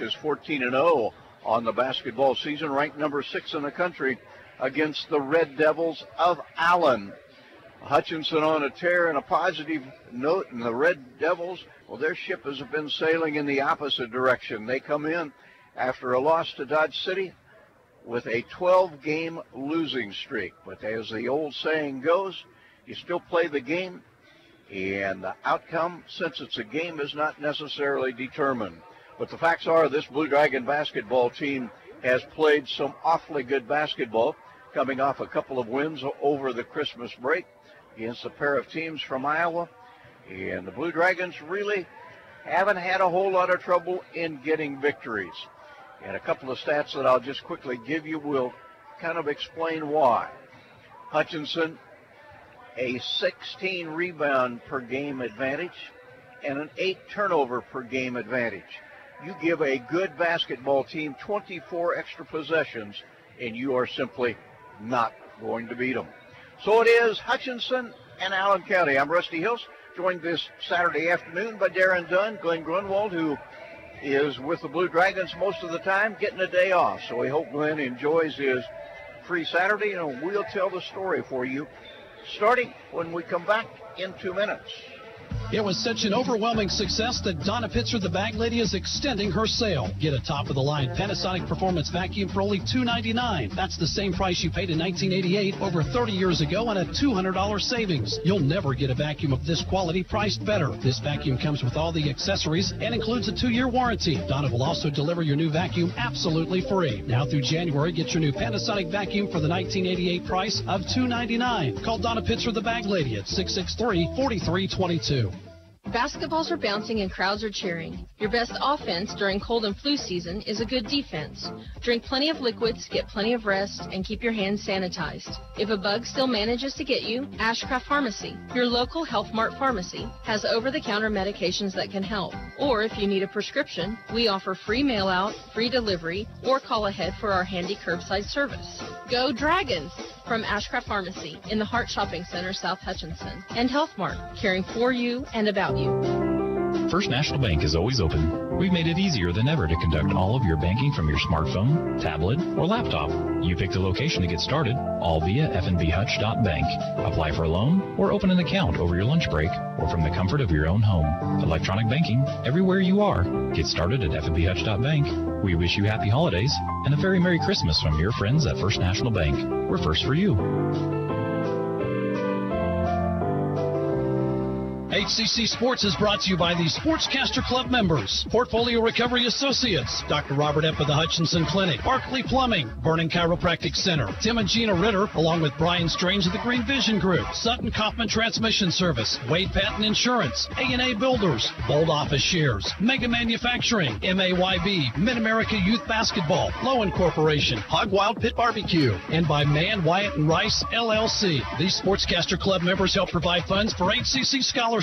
is 14-0 on the basketball season, ranked number 6 in the country against the Red Devils of Allen. Hutchinson on a tear and a positive note, and the Red Devils, well, their ship has been sailing in the opposite direction. They come in after a loss to Dodge City with a 12-game losing streak. But as the old saying goes, you still play the game, and the outcome, since it's a game, is not necessarily determined. But the facts are this Blue Dragon basketball team has played some awfully good basketball, coming off a couple of wins over the Christmas break against a pair of teams from Iowa. And the Blue Dragons really haven't had a whole lot of trouble in getting victories. And a couple of stats that I'll just quickly give you will kind of explain why. Hutchinson, a 16 rebound per game advantage and an 8 turnover per game advantage. You give a good basketball team 24 extra possessions, and you are simply not going to beat them. So it is Hutchinson and Allen County. I'm Rusty Hills, joined this Saturday afternoon by Darren Dunn, Glenn Grunwald, who is with the Blue Dragons most of the time, getting a day off. So we hope Glenn enjoys his free Saturday, and we'll tell the story for you starting when we come back in 2 minutes. It was such an overwhelming success that Donna Pitzer, the bag lady, is extending her sale. Get a top-of-the-line Panasonic Performance vacuum for only $299. That's the same price you paid in 1988, over 30 years ago, and a $200 savings. You'll never get a vacuum of this quality priced better. This vacuum comes with all the accessories and includes a 2-year warranty. Donna will also deliver your new vacuum absolutely free. Now through January, get your new Panasonic vacuum for the 1988 price of $299. Call Donna Pitzer, the bag lady, at 663-4322. Basketballs are bouncing and crowds are cheering. Your best offense during cold and flu season is a good defense. Drink plenty of liquids, get plenty of rest, and keep your hands sanitized. If a bug still manages to get you, Ashcraft Pharmacy, your local Health Mart pharmacy, has over-the-counter medications that can help. Or if you need a prescription, we offer free mail-out, free delivery, or call ahead for our handy curbside service. Go Dragons! From Ashcraft Pharmacy in the Hart Shopping Center, South Hutchinson, and Health Mart, caring for you and about you. First National Bank is always open. We've made it easier than ever to conduct all of your banking from your smartphone, tablet, or laptop. You pick the location to get started, all via fnbhutch.bank. Apply for a loan or open an account over your lunch break or from the comfort of your own home. Electronic banking everywhere you are. Get started at fnbhutch.bank. We wish you happy holidays and a very Merry Christmas from your friends at First National Bank. We're first for you. HCC Sports is brought to you by the Sportscaster Club members, Portfolio Recovery Associates, Dr. Robert Epp of the Hutchinson Clinic, Barkley Plumbing, Vernon Chiropractic Center, Tim and Gina Ritter, along with Brian Strange of the Green Vision Group, Sutton Kaufman Transmission Service, Wade Patton Insurance, A&A Builders, Bold Office Shares, Mega Manufacturing, MAYB, Mid-America Youth Basketball, Lowen Corporation, Hog Wild Pit Barbecue, and by Mann, Wyatt, and Rice, LLC. These Sportscaster Club members help provide funds for HCC scholarships.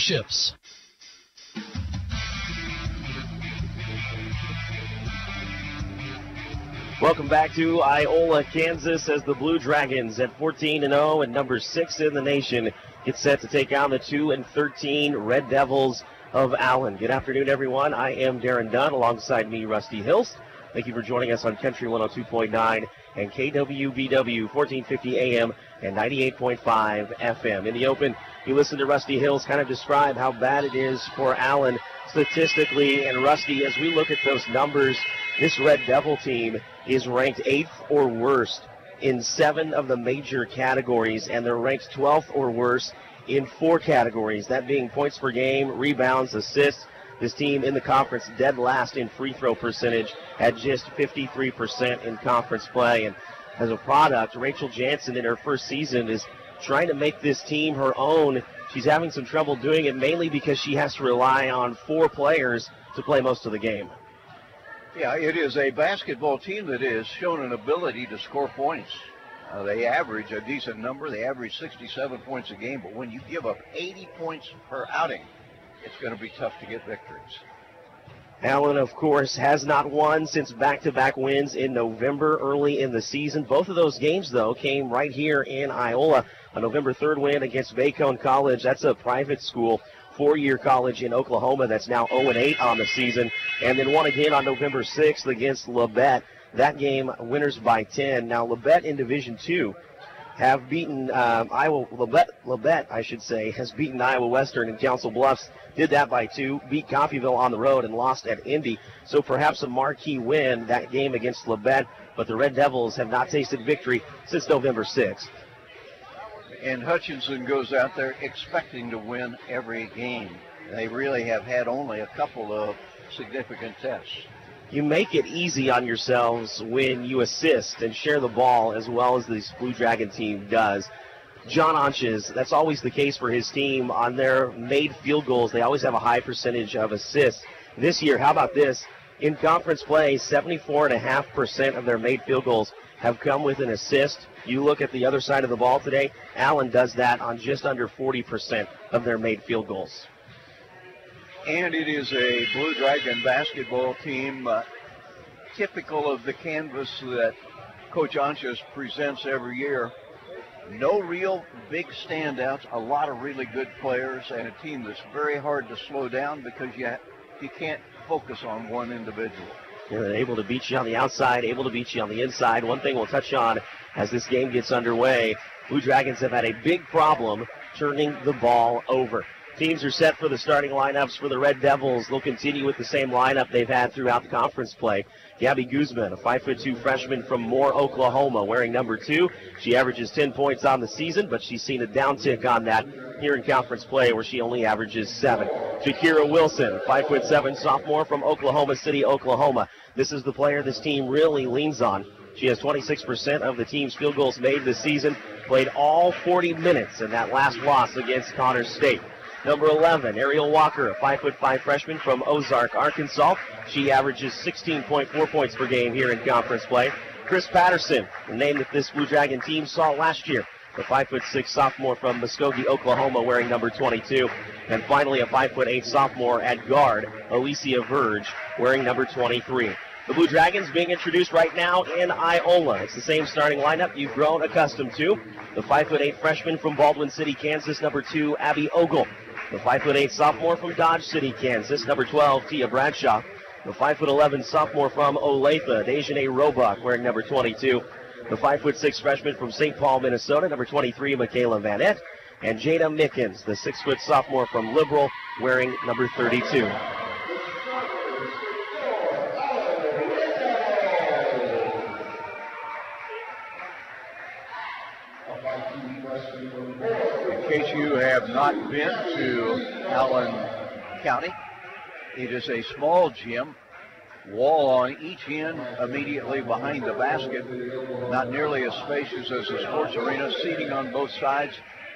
Welcome back to Iola, Kansas, as the Blue Dragons at 14-0 and number 6 in the nation get set to take on the 2-13 Red Devils of Allen. Good afternoon, everyone. I am Darren Dunn, alongside me, Rusty Hills. Thank you for joining us on Country 102.9 and KWBW 1450 AM and 98.5 FM. In the open, you listen to Rusty Hills kind of describe how bad it is for Allen statistically. And Rusty, as we look at those numbers, this Red Devil team is ranked 8th or worst in 7 of the major categories, and they're ranked 12th or worse in 4 categories, that being points per game, rebounds, assists. This team in the conference dead last in free throw percentage at just 53% in conference play. And as a product, Rachel Jansen in her first season is trying to make this team her own. She's having some trouble doing it, mainly because she has to rely on 4 players to play most of the game. Yeah, it is a basketball team that has shown an ability to score points. They average a decent number. They average 67 points a game, but when you give up 80 points per outing, it's going to be tough to get victories. Allen, of course, has not won since back-to-back wins in November early in the season. Both of those games, though, came right here in Iola. A November 3rd win against Bacone College. That's a private school. four-year college in Oklahoma that's now 0-8 on the season, and then won again on November 6th against Labette. That game, winners by 10. Now, Labette in Division II have beaten Labette, I should say, has beaten Iowa Western and Council Bluffs. Did that by 2, beat Coffeyville on the road and lost at Indy. So perhaps a marquee win, that game against Labette, but the Red Devils have not tasted victory since November 6th. And Hutchinson goes out there expecting to win every game. They really have had only a couple of significant tests. You make it easy on yourselves when you assist and share the ball as well as this Blue Dragon team does. John Onches, that's always the case for his team. On their made field goals, they always have a high percentage of assists. This year, how about this? In conference play, 74.5% of their made field goals have come with an assist. You look at the other side of the ball today, Allen does that on just under 40% of their made field goals. And it is a Blue Dragon basketball team typical of the canvas that Coach Onches presents every year. No real big standouts, a lot of really good players, and a team that's very hard to slow down because you can't focus on one individual. They're able to beat you on the outside, able to beat you on the inside. One thing we'll touch on as this game gets underway, Blue Dragons have had a big problem turning the ball over. Teams are set for the starting lineups for the Red Devils. They'll continue with the same lineup they've had throughout the conference play. Gabby Guzman, a 5'2" freshman from Moore, Oklahoma, wearing number 2. She averages 10 points on the season, but she's seen a downtick on that here in conference play where she only averages 7. Jakira Wilson, 5'7" sophomore from Oklahoma City, Oklahoma. This is the player this team really leans on. She has 26% of the team's field goals made this season, played all 40 minutes in that last loss against Connors State. Number 11, Ariel Walker, a 5'5" freshman from Ozark, Arkansas. She averages 16.4 points per game here in conference play. Chris Patterson, the name that this Blue Dragon team saw last year, the 5'6" sophomore from Muskogee, Oklahoma, wearing number 22. And finally, a 5'8" sophomore at guard, Alicia Verge, wearing number 23. The Blue Dragons being introduced right now in Iola. It's the same starting lineup you've grown accustomed to. The 5'8" freshman from Baldwin City, Kansas, number 2, Abby Ogle. The 5'8" sophomore from Dodge City, Kansas, number 12, Tia Bradshaw. The 5'11" sophomore from Olathe, Dejanay Roebuck, wearing number 22. The 5'6" freshman from St. Paul, Minnesota, number 23, Michaela Vanette. And Jada Mickens, the 6' sophomore from Liberal, wearing number 32. In case you have not been to Allen County, it is a small gym, wall on each end immediately behind the basket, not nearly as spacious as a sports arena, seating on both sides.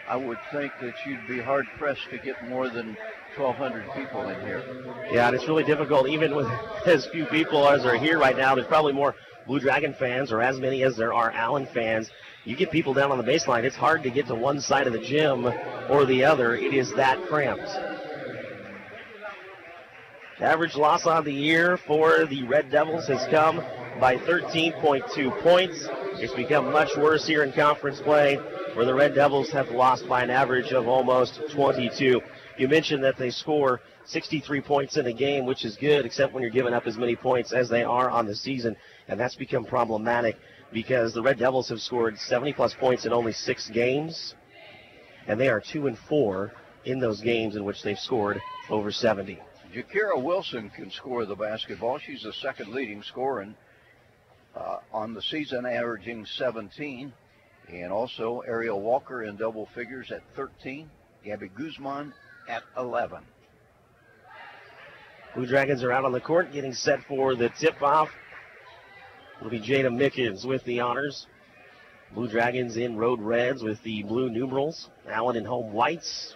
I would think that you'd be hard-pressed to get more than 1,200 people in here. Yeah, and it's really difficult, even with as few people as are here right now. There's probably more Blue Dragon fans, or as many as there are Allen fans. You get people down on the baseline, it's hard to get to one side of the gym or the other. It is that cramped. The average loss on the year for the Red Devils has come by 13.2 points. It's become much worse here in conference play, where the Red Devils have lost by an average of almost 22. You mentioned that they score 63 points in a game, which is good, except when you're giving up as many points as they are on the season, and that's become problematic because the Red Devils have scored 70-plus points in only 6 games, and they are 2-4 in those games in which they've scored over 70. Jakira Wilson can score the basketball. She's the second leading scorer on the season, averaging 17. And also Ariel Walker in double figures at 13. Gabby Guzman at 11. Blue Dragons are out on the court getting set for the tip-off. It'll be Jada Mickens with the honors. Blue Dragons in road reds with the blue numerals. Allen in home whites.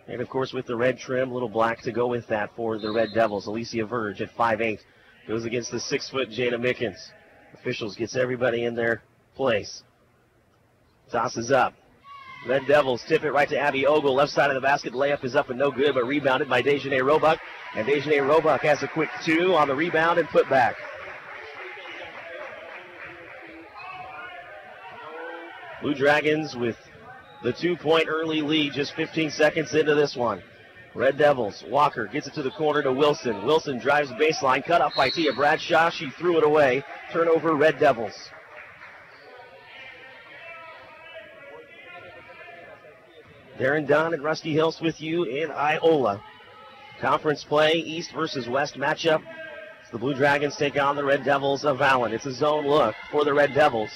And, of course, with the red trim, little black to go with that for the Red Devils. Alicia Verge at 5'8" goes against the 6' Jada Mickens. Officials gets everybody in their place. Tosses up. Red Devils tip it right to Abby Ogle. Left side of the basket. Layup is up and no good, but rebounded by Dejanay Roebuck. And Dejanay Roebuck has a quick 2 on the rebound and put back. Blue Dragons with the 2-point early lead just 15 seconds into this one. Red Devils, Walker gets it to the corner to Wilson. Wilson drives baseline, cut off by Tia Bradshaw. She threw it away. Turnover, Red Devils. Darren Dunn and Rusty Hills with you in Iola. Conference play, East versus West matchup. The Blue Dragons take on the Red Devils of Allen. It's a zone look for the Red Devils.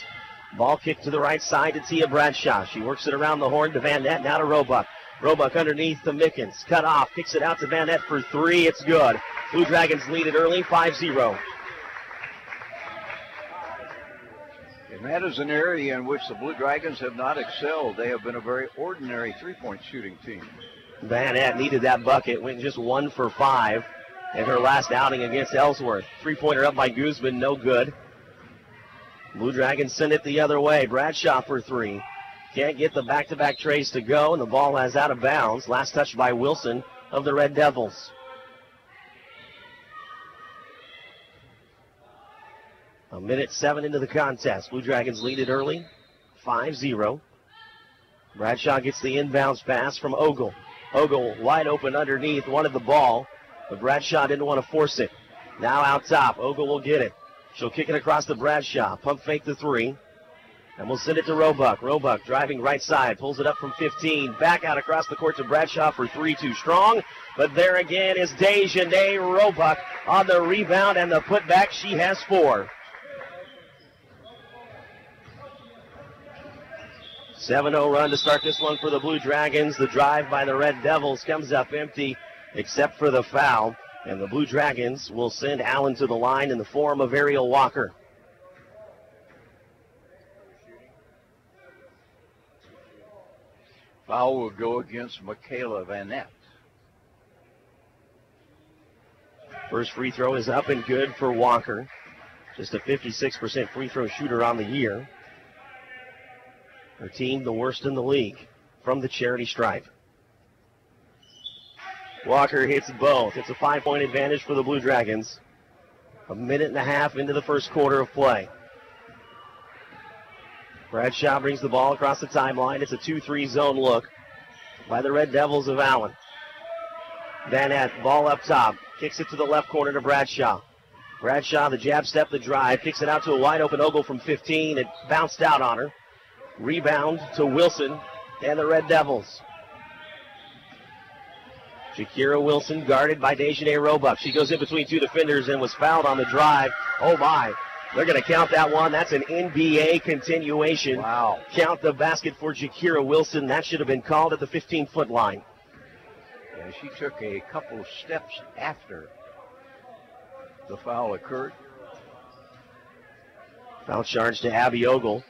Ball kicked to the right side to Tia Bradshaw. She works it around the horn to Van Nett, now to Roebuck. Roebuck underneath to Mickens. Cut off, kicks it out to Van Nett for three. It's good. Blue Dragons lead it early, 5-0. And that is an area in which the Blue Dragons have not excelled. They have been a very ordinary three-point shooting team. Van Nett needed that bucket, went just 1 for 5 in her last outing against Ellsworth. Three-pointer up by Guzman, no good. Blue Dragons send it the other way. Bradshaw for three. Can't get the back-to-back trays to go, and the ball has out of bounds. Last touch by Wilson of the Red Devils. A minute 7 into the contest. Blue Dragons lead it early, 5-0. Bradshaw gets the inbounds pass from Ogle. Ogle wide open underneath, wanted the ball, but Bradshaw didn't want to force it. Now out top, Ogle will get it. She'll kick it across to Bradshaw. Pump fake the three. And we'll send it to Roebuck. Roebuck driving right side. Pulls it up from 15. Back out across the court to Bradshaw for three, too strong. But there again is Dejanay Roebuck on the rebound and the putback. She has 4. 7-0 run to start this one for the Blue Dragons. The drive by the Red Devils comes up empty except for the foul. And the Blue Dragons will send Allen to the line in the form of Ariel Walker. Foul will go against Michaela Van Nett. First free throw is up and good for Walker. Just a 56% free throw shooter on the year. Her team the worst in the league from the charity stripe. Walker hits both. It's a 5-point advantage for the Blue Dragons. A minute and a half into the first quarter of play. Bradshaw brings the ball across the timeline. It's a 2-3 zone look by the Red Devils of Allen. Van Nett, ball up top. Kicks it to the left corner to Bradshaw. Bradshaw, the jab step, the drive. Kicks it out to a wide open Ogle from 15. It bounced out on her. Rebound to Wilson and the Red Devils. Shakira Wilson guarded by Dejanay Roebuck. She goes in between two defenders and was fouled on the drive. Oh my. They're going to count that one. That's an NBA continuation. Wow. Count the basket for Shakira Wilson. That should have been called at the 15-foot line. Yeah, she took a couple of steps after the foul occurred. Foul charge to Abby Ogle.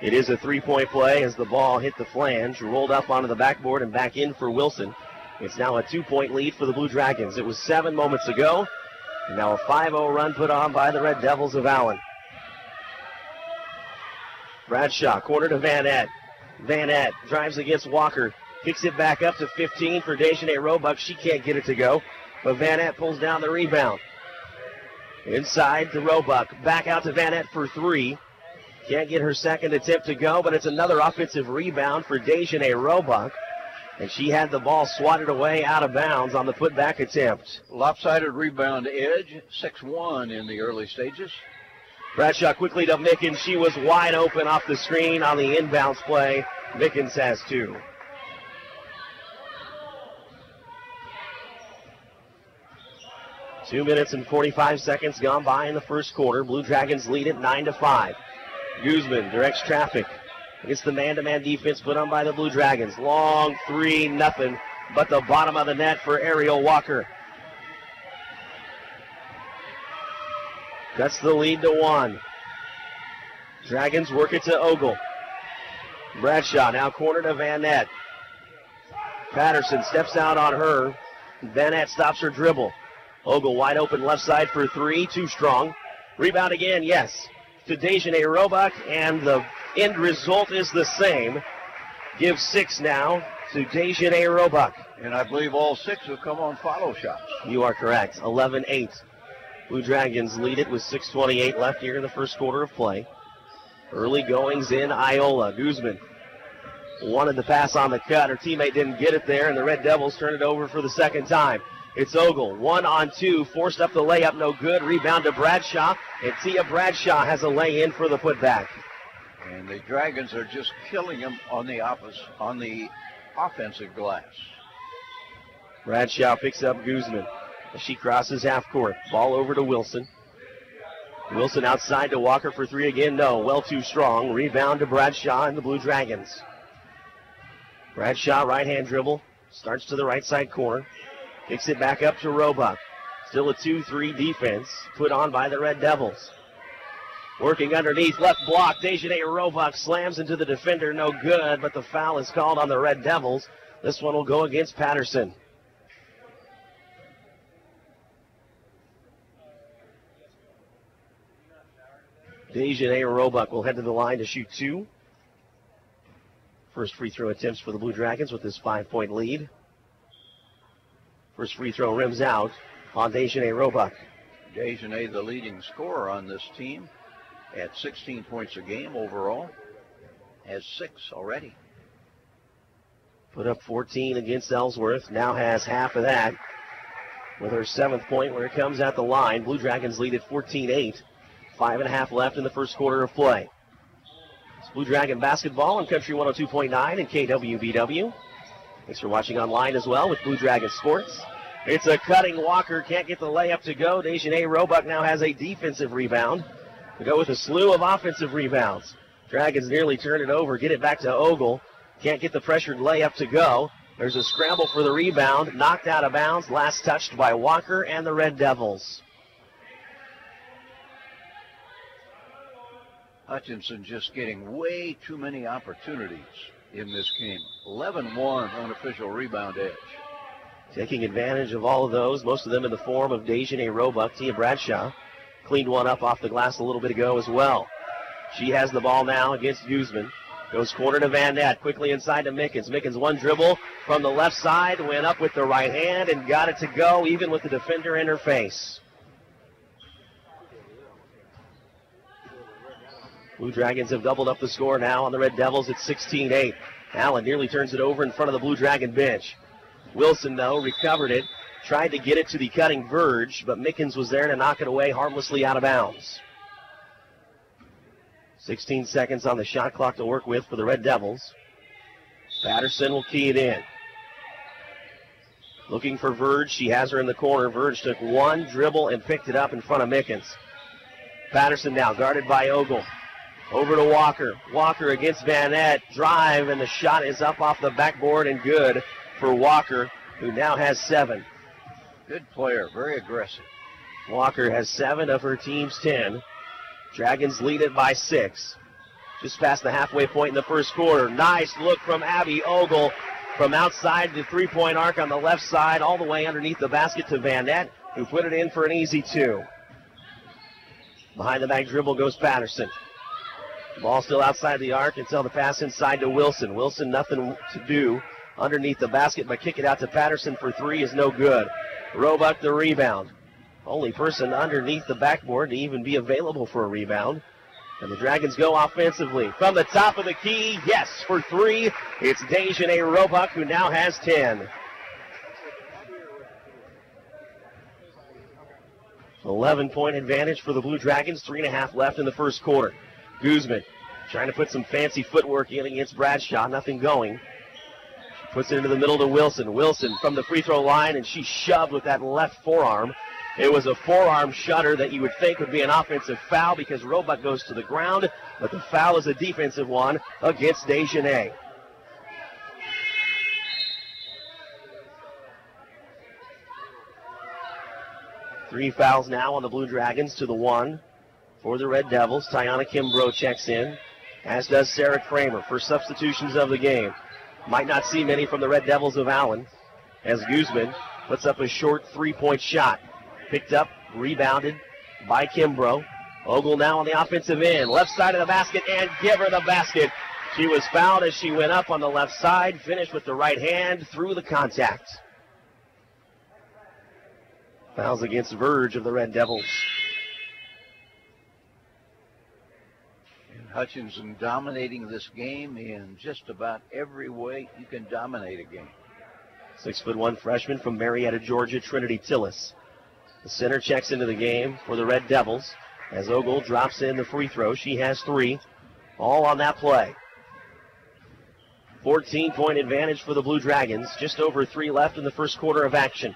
It is a three-point play as the ball hit the flange, rolled up onto the backboard and back in for Wilson. It's now a 2-point lead for the Blue Dragons. It was 7 moments ago. Now a 5-0 run put on by the Red Devils of Allen. Bradshaw, corner to Van Nett. Van Nett drives against Walker. Kicks it back up to 15 for Dejanay Roebuck. She can't get it to go, but Van Nett pulls down the rebound. Inside to Roebuck. Back out to Van Nett for three. Can't get her second attempt to go, but it's another offensive rebound for Dejanay Roebuck. And she had the ball swatted away out of bounds on the putback attempt. Lopsided rebound edge, 6-1 in the early stages. Bradshaw quickly to Mickens. She was wide open off the screen on the inbounds play. Mickens has 2. Two minutes and 45 seconds gone by in the first quarter. Blue Dragons lead it 9-5. Guzman directs traffic. It's the man-to-man defense put on by the Blue Dragons. Long three, nothing but the bottom of the net for Ariel Walker. Cuts the lead to 1. Dragons work it to Ogle. Bradshaw now corner to Van Nett. Patterson steps out on her. Van Nett stops her dribble. Ogle wide open left side for three, too strong. Rebound again, yes, to Dejanay Roebuck, and the end result is the same. Give 6 now to Dejanay Roebuck. And I believe all 6 have come on follow shots. You are correct, 11-8. Blue Dragons lead it with 6:28 left here in the first quarter of play. Early goings in Iola. Guzman wanted the pass on the cut. Her teammate didn't get it there, and the Red Devils turn it over for the second time. It's Ogle, 1-on-2, forced up the layup, no good. Rebound to Bradshaw, and Tia Bradshaw has a lay-in for the putback. And the Dragons are just killing them on the offensive glass. Bradshaw picks up Guzman as she crosses half court. Ball over to Wilson. Wilson outside to Walker for three again. No, well too strong. Rebound to Bradshaw and the Blue Dragons. Bradshaw, right-hand dribble, starts to the right side corner. Kicks it back up to Roebuck. Still a 2-3 defense put on by the Red Devils. Working underneath, left block. Dejanay Roebuck slams into the defender, no good, but the foul is called on the Red Devils. This one will go against Patterson. Dejanay Roebuck will head to the line to shoot two. First free throw attempts for the Blue Dragons with this 5-point lead. First free throw rims out on Dejanay Roebuck. Dejanay, the leading scorer on this team, at 16 points a game overall, has 6 already. Put up 14 against Ellsworth, now has half of that with her 7th point where it comes at the line. Blue Dragons lead at 14-8. 5.5 left in the first quarter of play. It's Blue Dragon basketball on Country 102.9 and KWBW. Thanks for watching online as well with Blue Dragon Sports. It's a cutting Walker, can't get the layup to go. Dejanay Roebuck now has a defensive rebound. We go with a slew of offensive rebounds. Dragons nearly turn it over, get it back to Ogle. Can't get the pressured layup to go. There's a scramble for the rebound, knocked out of bounds, last touched by Walker and the Red Devils. Hutchinson just getting way too many opportunities in this game. 11-1 unofficial rebound edge. Taking advantage of all of those, most of them in the form of Dejanay Roebuck. Tia Bradshaw cleaned one up off the glass a little bit ago as well. She has the ball now against Guzman. Goes corner to Van Nett, quickly inside to Mickens. Mickens one dribble from the left side, went up with the right hand and got it to go, even with the defender in her face. Blue Dragons have doubled up the score now on the Red Devils at 16-8. Allen nearly turns it over in front of the Blue Dragon bench. Wilson, though, recovered it, tried to get it to the cutting verge, but Mickens was there to knock it away harmlessly out of bounds. 16 seconds on the shot clock to work with for the Red Devils. Patterson will key it in. Looking for Verge. She has her in the corner. Verge took one dribble and picked it up in front of Mickens. Patterson now guarded by Ogle. Over to Walker. Walker against Van Nett. Drive, and the shot is up off the backboard and good for Walker, who now has 7. Good player, very aggressive. Walker has 7 of her team's 10. Dragons lead it by 6. Just past the halfway point in the first quarter. Nice look from Abby Ogle from outside the three-point arc on the left side, all the way underneath the basket to Van Nett, who put it in for an easy 2. Behind the back dribble goes Patterson. Ball still outside the arc until the pass inside to Wilson. Wilson nothing to do underneath the basket, but kick it out to Patterson for 3 is no good. Roebuck the rebound. Only person underneath the backboard to even be available for a rebound. And the Dragons go offensively. From the top of the key, yes, for 3. It's Dejanay Roebuck, who now has 10. 11-point advantage for the Blue Dragons. 3.5 left in the first quarter. Guzman trying to put some fancy footwork in against Bradshaw. Nothing going. She puts it into the middle to Wilson. Wilson from the free throw line, and she shoved with that left forearm. It was a forearm shutter that you would think would be an offensive foul because Roebuck goes to the ground, but the foul is a defensive one against Dejanay. Three fouls now on the Blue Dragons to the 1 for the Red Devils. Tiana Kimbrough checks in, as does Sarah Kramer. First substitutions of the game. Might not see many from the Red Devils of Allen as Guzman puts up a short three-point shot. Picked up, rebounded by Kimbrough. Ogle now on the offensive end. Left side of the basket, and give her the basket. She was fouled as she went up on the left side. Finished with the right hand through the contact. Fouls against Verge of the Red Devils. Hutchinson dominating this game in just about every way you can dominate a game. 6'1" freshman from Marietta, Georgia, Trinity Tillis. The center checks into the game for the Red Devils as Ogle drops in the free throw. She has 3, all on that play. 14-point advantage for the Blue Dragons. Just over 3 left in the first quarter of action.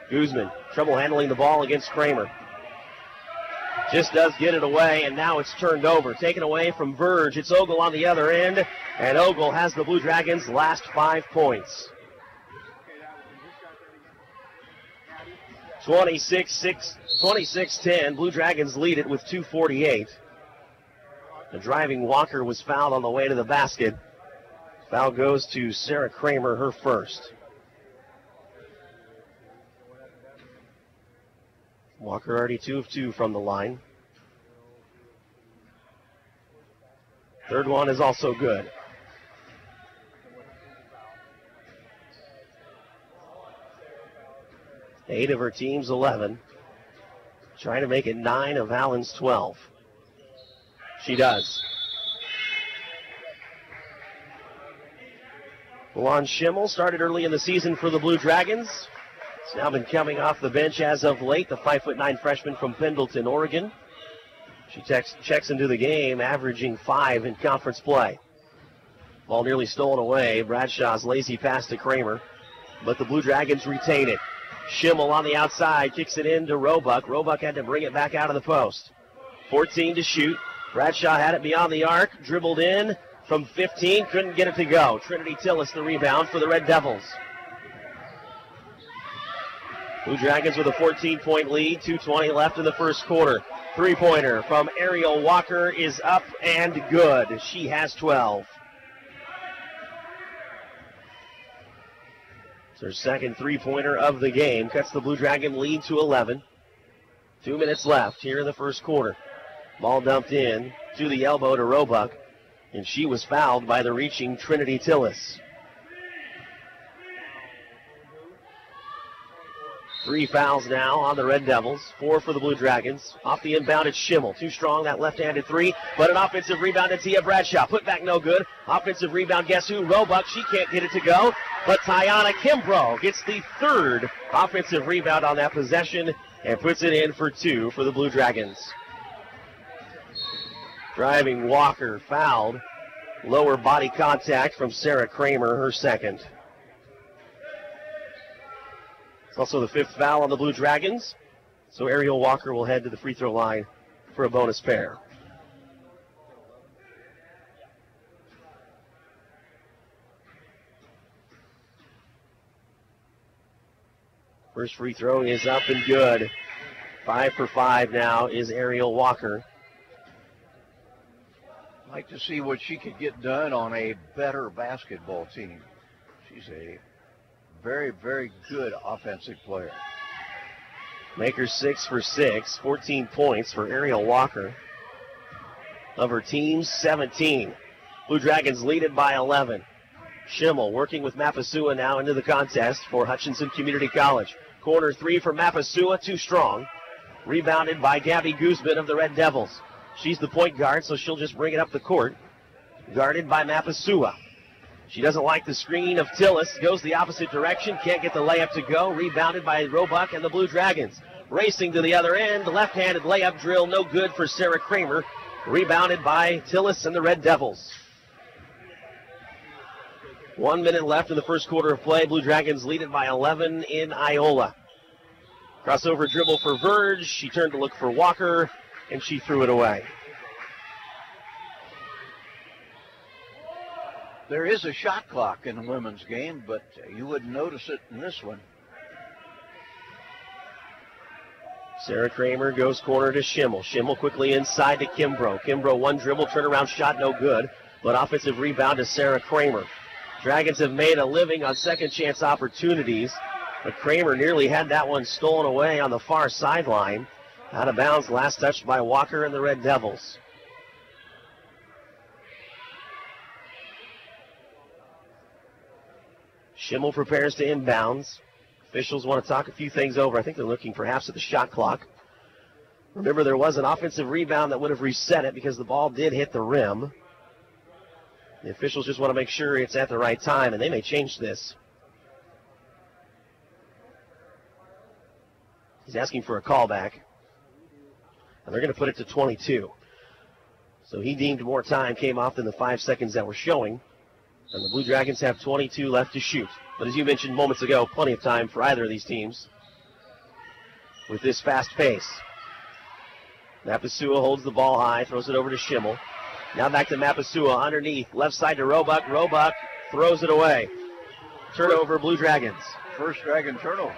Guzman, trouble handling the ball against Kramer. Just does get it away, and now it's turned over. Taken away from Verge. It's Ogle on the other end, and Ogle has the Blue Dragons' last 5 points. 26-10. Blue Dragons lead it with 2:48. The driving Walker was fouled on the way to the basket. Foul goes to Sarah Kramer, her first. Walker already 2 of 2 from the line. Third one is also good. Eight of her team's 11. Trying to make it 9 of Allen's 12. She does. Lon Schimmel started early in the season for the Blue Dragons. He's now been coming off the bench as of late, the 5'9" freshman from Pendleton, Oregon. She checks into the game, averaging 5 in conference play. Ball nearly stolen away. Bradshaw's lazy pass to Kramer, but the Blue Dragons retain it. Schimmel on the outside, kicks it in to Roebuck. Roebuck had to bring it back out of the post. 14 to shoot. Bradshaw had it beyond the arc, dribbled in from 15, couldn't get it to go. Trinity Tillis the rebound for the Red Devils. Blue Dragons with a 14-point lead, 2:20 left in the first quarter. Three-pointer from Ariel Walker is up and good. She has 12. It's her second three-pointer of the game. Cuts the Blue Dragon lead to 11. 2 minutes left here in the first quarter. Ball dumped in to the elbow to Roebuck, and she was fouled by the reaching Trinity Tillis. 3 fouls now on the Red Devils, 4 for the Blue Dragons. Off the inbound, it's Schimmel. Too strong, that left-handed 3, but an offensive rebound to Tia Bradshaw. Put back no good. Offensive rebound, guess who? Roebuck. She can't get it to go, but Tiana Kimbrough gets the third offensive rebound on that possession and puts it in for 2 for the Blue Dragons. Driving Walker fouled. Lower body contact from Sarah Kramer, her second. It's also the 5th foul on the Blue Dragons. So Ariel Walker will head to the free throw line for a bonus pair. First free throw is up and good. 5 for 5 now is Ariel Walker. I'd like to see what she could get done on a better basketball team. She's a very, very good offensive player. Maker 6 for 6, 14 points for Ariel Walker. Of her team's 17. Blue Dragons lead it by 11. Schimmel working with Mapasua now into the contest for Hutchinson Community College. Corner 3 for Mapasua, too strong. Rebounded by Gabby Guzman of the Red Devils. She's the point guard, so she'll just bring it up the court. Guarded by Mapasua. She doesn't like the screen of Tillis. Goes the opposite direction. Can't get the layup to go. Rebounded by Roebuck and the Blue Dragons. Racing to the other end. Left-handed layup drill. No good for Sarah Kramer. Rebounded by Tillis and the Red Devils. 1 minute left in the first quarter of play. Blue Dragons lead it by 11 in Iola. Crossover dribble for Verge. She turned to look for Walker, and she threw it away. There is a shot clock in the women's game, but you wouldn't notice it in this one. Sarah Kramer goes corner to Schimmel. Schimmel quickly inside to Kimbrough. Kimbrough one dribble, turnaround shot, no good. But offensive rebound to Sarah Kramer. Dragons have made a living on second chance opportunities, but Kramer nearly had that one stolen away on the far sideline. Out of bounds, last touched by Walker and the Red Devils. Schimmel prepares to inbounds. Officials want to talk a few things over. I think they're looking perhaps at the shot clock. Remember, there was an offensive rebound that would have reset it because the ball did hit the rim. The officials just want to make sure it's at the right time, and they may change this. He's asking for a callback, and they're going to put it to 22. So he deemed more time came off than the 5 seconds that were showing, and the Blue Dragons have 22 left to shoot. But as you mentioned moments ago, plenty of time for either of these teams with this fast pace. Mapasua holds the ball high, throws it over to Schimmel. Now back to Mapasua underneath, left side to Roebuck. Roebuck throws it away. Turnover, Blue Dragons. First Dragon turnover.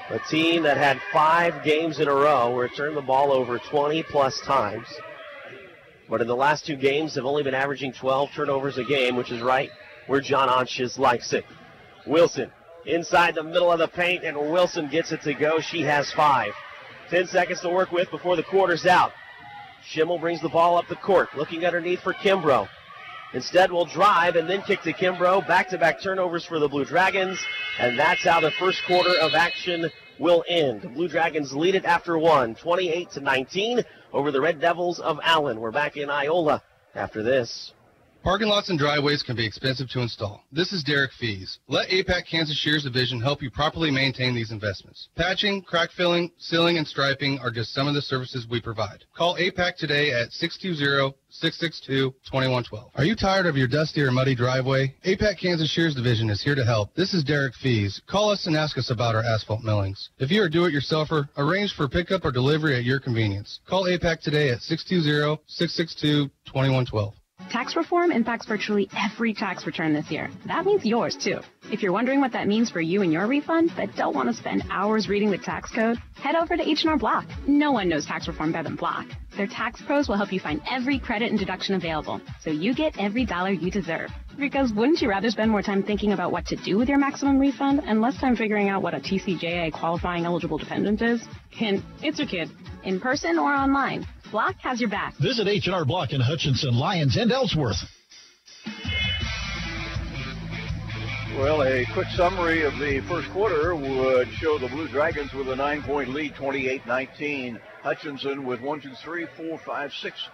A team that had 5 games in a row where it turned the ball over 20-plus times. But in the last 2 games have only been averaging 12 turnovers a game, which is right where John Onches likes it. Wilson inside the middle of the paint, and Wilson gets it to go. She has 5. 10 seconds to work with before the quarter's out. Schimmel brings the ball up the court, looking underneath for Kimbrough. Instead, will drive and then kick to Kimbrough. Back-to-back turnovers for the Blue Dragons, and that's how the first quarter of action will end. The Blue Dragons lead it after 1, 28-19 over the Red Devils of Allen. We're back in Iola after this. Parking lots and driveways can be expensive to install. This is Derek Fees. Let APAC Kansas Shears Division help you properly maintain these investments. Patching, crack filling, sealing, and striping are just some of the services we provide. Call APAC today at 620-662-2112. Are you tired of your dusty or muddy driveway? APAC Kansas Shears Division is here to help. This is Derek Fees. Call us and ask us about our asphalt millings. If you are a do-it-yourselfer, arrange for pickup or delivery at your convenience. Call APAC today at 620-662-2112. Tax reform impacts virtually every tax return this year. That means yours, too. If you're wondering what that means for you and your refund, but don't want to spend hours reading the tax code, head over to H&R Block. No one knows tax reform better than Block. Their tax pros will help you find every credit and deduction available, so you get every dollar you deserve. Because wouldn't you rather spend more time thinking about what to do with your maximum refund and less time figuring out what a TCJA qualifying eligible dependent is? Hint, it's your kid. In person or online, Block has your back. Visit H&R Block in Hutchinson, Lyons, and Ellsworth. Well, a quick summary of the first quarter would show the Blue Dragons with a 9-point lead, 28-19. Hutchinson with 1, 2, 3, 4, 5, 6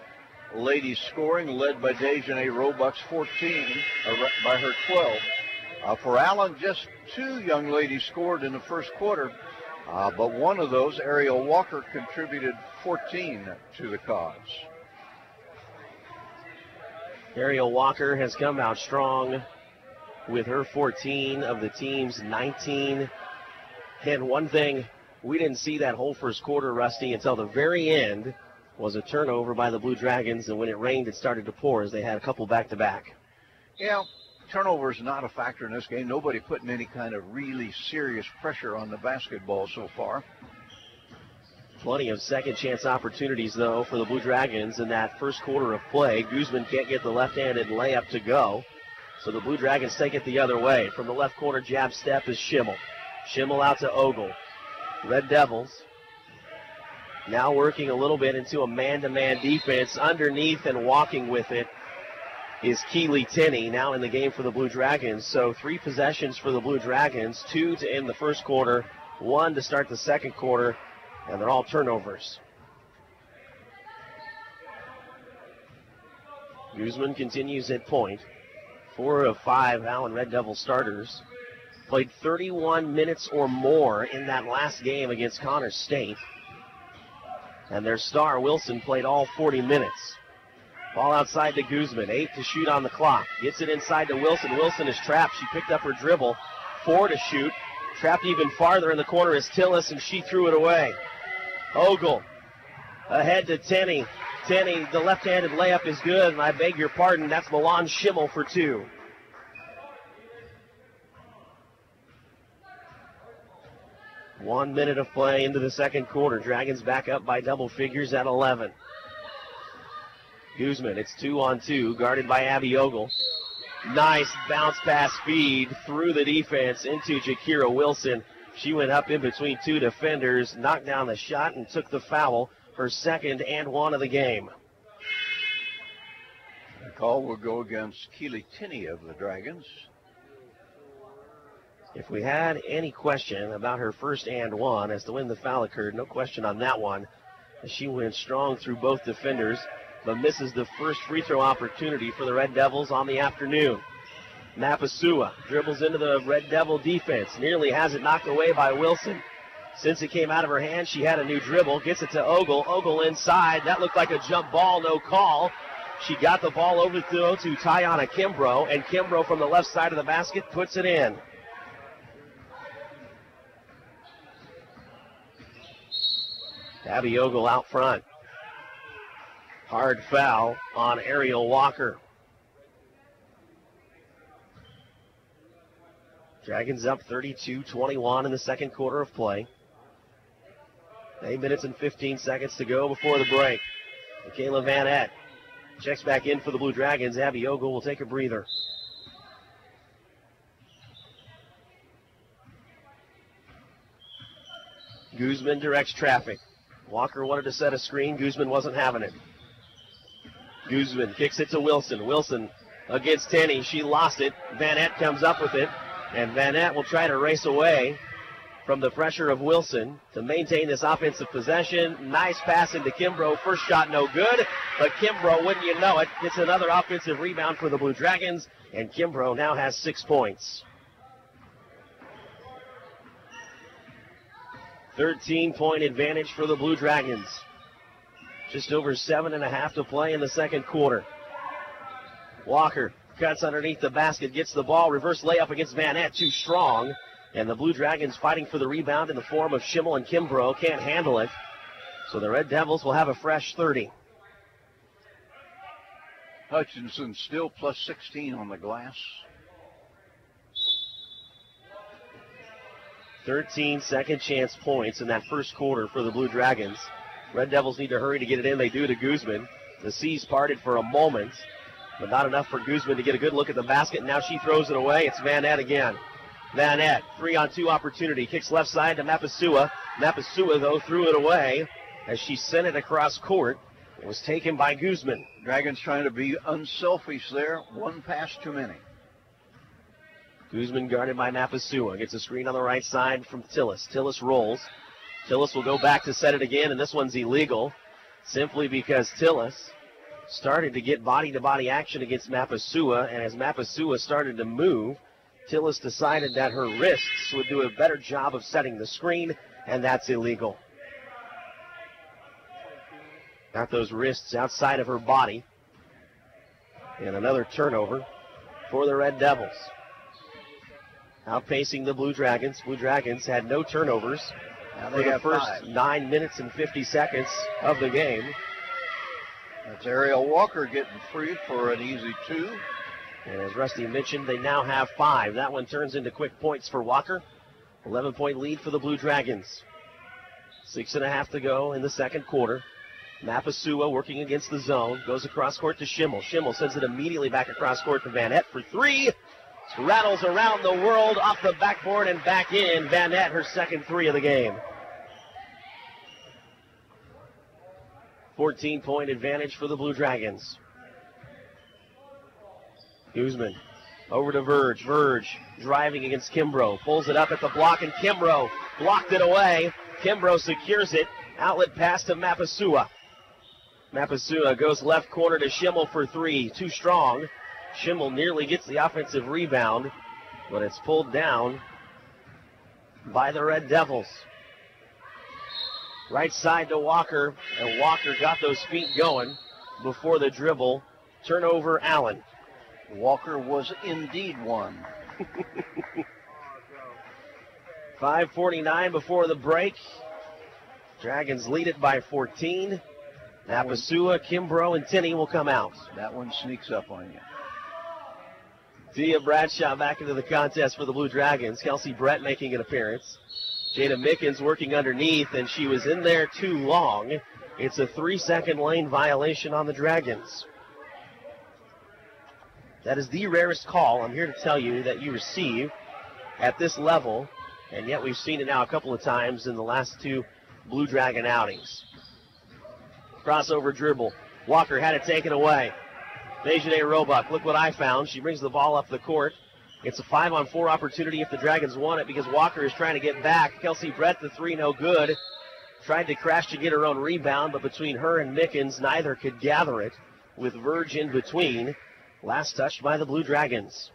ladies scoring, led by Dejanay Roebuck's 14, by her 12. For Allen, just 2 young ladies scored in the first quarter, but one of those, Ariel Walker, contributed 14 to the cause. Ariel Walker has come out strong with her 14 of the team's 19. And one thing, we didn't see that whole first quarter, Rusty, until the very end was a turnover by the Blue Dragons, and when it rained, it started to pour as they had a couple back-to-back. Yeah, turnover is not a factor in this game. Nobody putting any kind of really serious pressure on the basketball so far. Plenty of second-chance opportunities, though, for the Blue Dragons in that first quarter of play. Guzman can't get the left-handed layup to go, so the Blue Dragons take it the other way. From the left corner jab step is Schimmel. Schimmel out to Ogle. Red Devils now working a little bit into a man-to-man defense. Underneath and walking with it is Keely Tinney, now in the game for the Blue Dragons. So 3 possessions for the Blue Dragons, 2 to end the first quarter, 1 to start the second quarter, and they're all turnovers. Guzman continues at point. 4 of 5 Allen Red Devil starters played 31 minutes or more in that last game against Connors State. And their star, Wilson, played all 40 minutes. Ball outside to Guzman. 8 to shoot on the clock. Gets it inside to Wilson. Wilson is trapped. She picked up her dribble. 4 to shoot. Trapped even farther in the corner is Tillis, and she threw it away. Ogle ahead to Tenney. Tenney, the left-handed layup is good, and I beg your pardon, that's Milan Schimmel for 2. One minute of play into the second quarter. Dragons back up by double figures at 11. Guzman, it's 2-on-2, guarded by Abby Ogle. Nice bounce pass feed through the defense into Jakira Wilson. She went up in between 2 defenders, knocked down the shot, and took the foul, her second and 1 of the game. The call will go against Keely Tinney of the Dragons. If we had any question about her first and one as to when the foul occurred, no question on that one. She went strong through both defenders, but misses the first free throw opportunity for the Red Devils on the afternoon. Mapasua dribbles into the Red Devil defense, nearly has it knocked away by Wilson. Since it came out of her hand, she had a new dribble, gets it to Ogle. Ogle inside, that looked like a jump ball, no call. She got the ball over to Tiana Kimbrough, and Kimbrough from the left side of the basket puts it in. Abby Ogle out front. Hard foul on Ariel Walker. Dragons up 32-21 in the second quarter of play. 8 minutes and 15 seconds to go before the break. Michaela Van Eck checks back in for the Blue Dragons. Abby Ogle will take a breather. Guzman directs traffic. Walker wanted to set a screen. Guzman wasn't having it. Guzman kicks it to Wilson. Wilson against Tenney. She lost it. Van Eck comes up with it. And Van Eck will try to race away from the pressure of Wilson to maintain this offensive possession. Nice pass into Kimbrough. First shot no good. But Kimbrough, wouldn't you know it, gets another offensive rebound for the Blue Dragons. And Kimbrough now has 6 points. 13-point advantage for the Blue Dragons. Just over 7.5 to play in the second quarter. Walker cuts underneath the basket, gets the ball, reverse layup against Van Eck, too strong. And the Blue Dragons fighting for the rebound in the form of Schimmel and Kimbrough, can't handle it. So the Red Devils will have a fresh 30. Hutchinson still plus 16 on the glass. 13 second chance points in that first quarter for the Blue Dragons. Red Devils need to hurry to get it in. They do to Guzman. The seas parted for a moment, but not enough for Guzman to get a good look at the basket. Now she throws it away. It's Van Eck again. Van Eck, 3-on-2 opportunity. Kicks left side to Mapasua. Mapasua, though, threw it away as she sent it across court. It was taken by Guzman. Dragons trying to be unselfish there. One pass too many. Guzman guarded by Mapasua. Gets a screen on the right side from Tillis. Tillis rolls. Tillis will go back to set it again, and this one's illegal simply because Tillis started to get body-to-body action against Mapasua, and as Mapasua started to move, Tillis decided that her wrists would do a better job of setting the screen, and that's illegal. Got those wrists outside of her body. And another turnover for the Red Devils. Outpacing the Blue Dragons. Blue Dragons had no turnovers for the first 9 minutes and 50 seconds of the game. That's Ariel Walker getting free for an easy 2. And as Rusty mentioned, they now have 5. That one turns into quick points for Walker. 11-point lead for the Blue Dragons. 6.5 to go in the second quarter. Mapasua working against the zone. Goes across court to Schimmel. Schimmel sends it immediately back across court to Van Eck for 3. Rattles around the world off the backboard and back in. Van Eck, her second 3 of the game. 14-point advantage for the Blue Dragons. Guzman over to Verge. Verge driving against Kimbrough. Pulls it up at the block, and Kimbrough blocked it away. Kimbrough secures it. Outlet pass to Mapasua. Mapasua goes left corner to Schimmel for 3. Too strong. Schimmel nearly gets the offensive rebound, but it's pulled down by the Red Devils. Right side to Walker, and Walker got those feet going before the dribble. Turnover, Allen. Walker was indeed one. 5:49 before the break. Dragons lead it by 14. Mapasua, Kimbrough, and Tenney will come out. That one sneaks up on you. Tia Bradshaw back into the contest for the Blue Dragons. Kelsey Brett making an appearance. Jada Mickens working underneath, and she was in there too long. It's a 3-second lane violation on the Dragons. That is the rarest call, I'm here to tell you, that you receive at this level, and yet we've seen it now a couple of times in the last 2 Blue Dragon outings. Crossover dribble. Walker had it taken away. Dejanay Roebuck, look what I found. She brings the ball up the court It's a 5-on-4 opportunity if the Dragons want it because Walker is trying to get back. Kelsey Brett, the three, no good. Tried to crash to get her own rebound, but between her and Mickens, neither could gather it with Verge in between. Last touched by the Blue Dragons.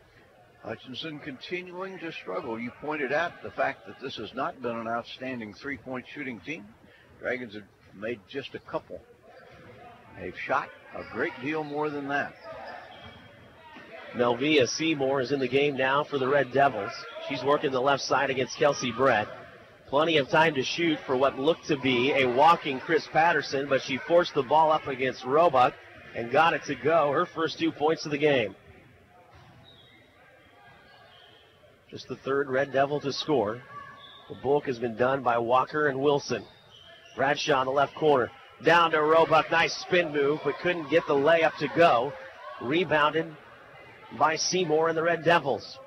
Hutchinson continuing to struggle. You pointed out the fact that this has not been an outstanding three-point shooting team. Dragons have made just a couple. They've shot a great deal more than that. Melvia Seymour is in the game now for the Red Devils. She's working the left side against Kelsey Brett. Plenty of time to shoot for what looked to be a walking Chris Patterson, but she forced the ball up against Roebuck and got it to go. Her first 2 points of the game. Just the third Red Devil to score. The bulk has been done by Walker and Wilson. Bradshaw in the left corner. Down to Roebuck. Nice spin move, but couldn't get the layup to go. Rebounded by Seymour and the Red Devils.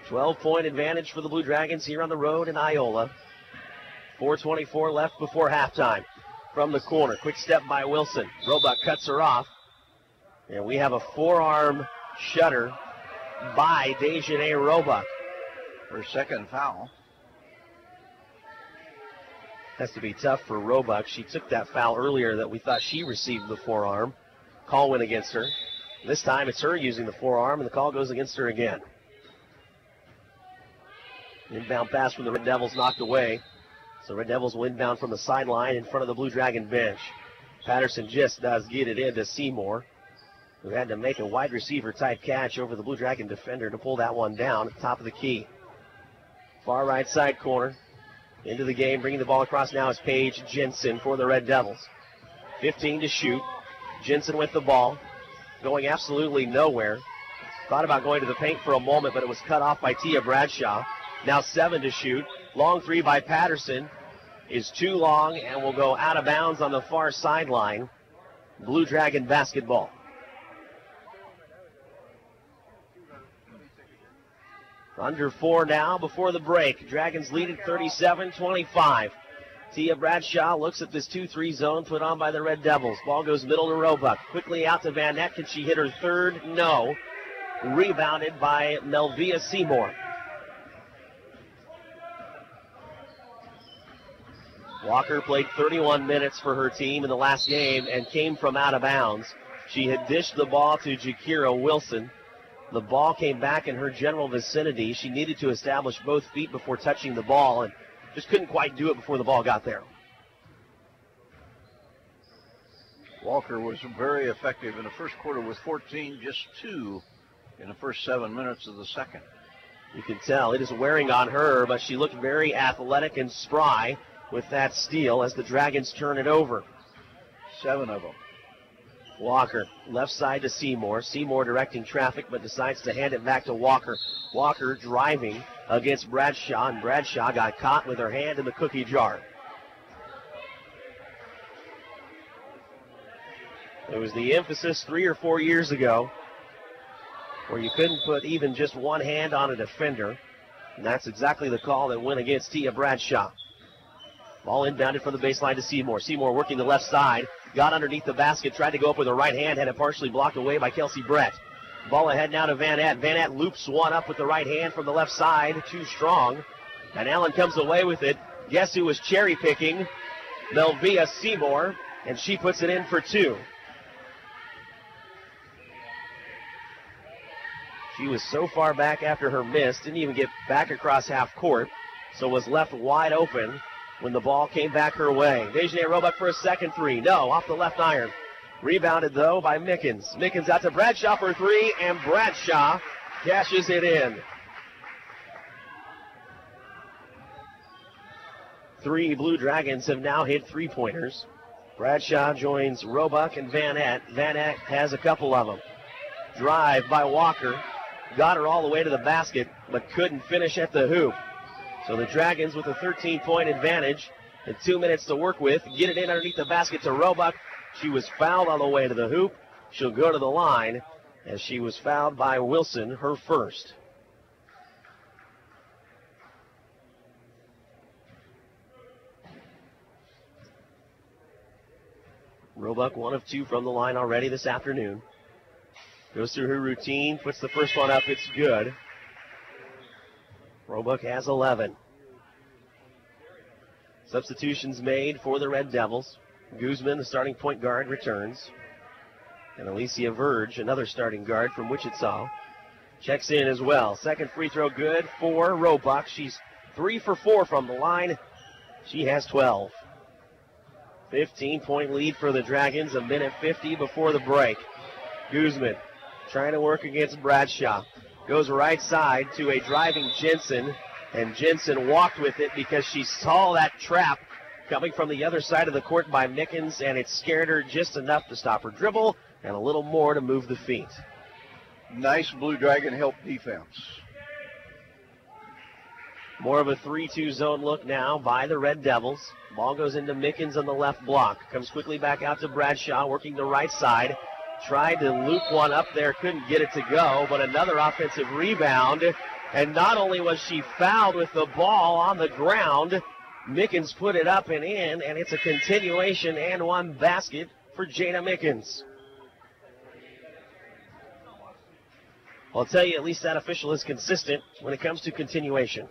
12-point advantage for the Blue Dragons here on the road in Iola. 4:24 left before halftime. From the corner, quick step by Wilson. Roebuck cuts her off. And we have a forearm shutter by Dejanay Roebuck. Her second foul. Has to be tough for Roebuck. She took that foul earlier that we thought she received the forearm. Call went against her. This time it's her using the forearm, and the call goes against her again. Inbound pass from the Red Devils knocked away. So Red Devils will inbound from the sideline in front of the Blue Dragon bench. Patterson just does get it into Seymour, who had to make a wide receiver type catch over the Blue Dragon defender to pull that one down at the top of the key. Far right side corner. Into the game, bringing the ball across now is Paige Jensen for the Red Devils. 15 to shoot. Jensen with the ball, going absolutely nowhere. Thought about going to the paint for a moment, but it was cut off by Tia Bradshaw. Now 7 to shoot. Long three by Patterson is too long and will go out of bounds on the far sideline. Blue Dragon basketball. Under 4 now before the break. Dragons lead at 37-25. Tia Bradshaw looks at this 2-3 zone put on by the Red Devils. Ball goes middle to Roebuck. Quickly out to Van Nett. Can she hit her third? No. Rebounded by Melvia Seymour. Walker played 31 minutes for her team in the last game and came from out of bounds. She had dished the ball to Jakira Wilson. The ball came back in her general vicinity. She needed to establish both feet before touching the ball and just couldn't quite do it before the ball got there. Walker was very effective in the first quarter with 14, just 2 in the first 7 minutes of the second. You can tell it is wearing on her, but she looked very athletic and spry with that steal as the Dragons turn it over. 7 of them. Walker, left side to Seymour. Seymour directing traffic, but decides to hand it back to Walker. Walker driving against Bradshaw, and Bradshaw got caught with her hand in the cookie jar. It was the emphasis 3 or 4 years ago where you couldn't put even just one hand on a defender, and that's exactly the call that went against Tia Bradshaw. Ball inbounded from the baseline to Seymour. Seymour working the left side. Got underneath the basket, tried to go up with her right hand, had it partially blocked away by Kelsey Brett. Ball ahead now to Van Nett. Van Nett loops one up with the right hand from the left side, too strong. And Allen comes away with it. Guess who was cherry picking? Melvia Seymour, and she puts it in for 2. She was so far back after her miss, didn't even get back across half court, so was left wide open when the ball came back her way. Dejanay Roebuck for a second 3. No, off the left iron. Rebounded, though, by Mickens. Mickens out to Bradshaw for 3, and Bradshaw cashes it in. 3 Blue Dragons have now hit 3-pointers. Bradshaw joins Roebuck and Van Nett. Van Nett has a couple of them. Drive by Walker. Got her all the way to the basket, but couldn't finish at the hoop. So the Dragons with a 13-point advantage and 2 minutes to work with. Get it in underneath the basket to Roebuck. She was fouled on the way to the hoop. She'll go to the line as she was fouled by Wilson, her first. Roebuck 1 of 2 from the line already this afternoon. Goes through her routine, puts the first one up, it's good. Roebuck has 11. Substitutions made for the Red Devils. Guzman, the starting point guard, returns. And Alicia Verge, another starting guard from Wichita, checks in as well. Second free throw good for Roebuck. She's 3 for 4 from the line. She has 12. 15-point lead for the Dragons, a minute 50 before the break. Guzman trying to work against Bradshaw. Goes right side to a driving Jensen, and Jensen walked with it because she saw that trap coming from the other side of the court by Mickens, and it scared her just enough to stop her dribble and a little more to move the feet. Nice Blue Dragon help defense. More of a 3-2 zone look now by the Red Devils. Ball goes into Mickens on the left block. Comes quickly back out to Bradshaw, working the right side. Tried to loop one up there, couldn't get it to go, but another offensive rebound. And not only was she fouled with the ball on the ground, Mickens put it up and in, and it's a continuation and one basket for Jada Mickens. I'll tell you, at least that official is consistent when it comes to continuation.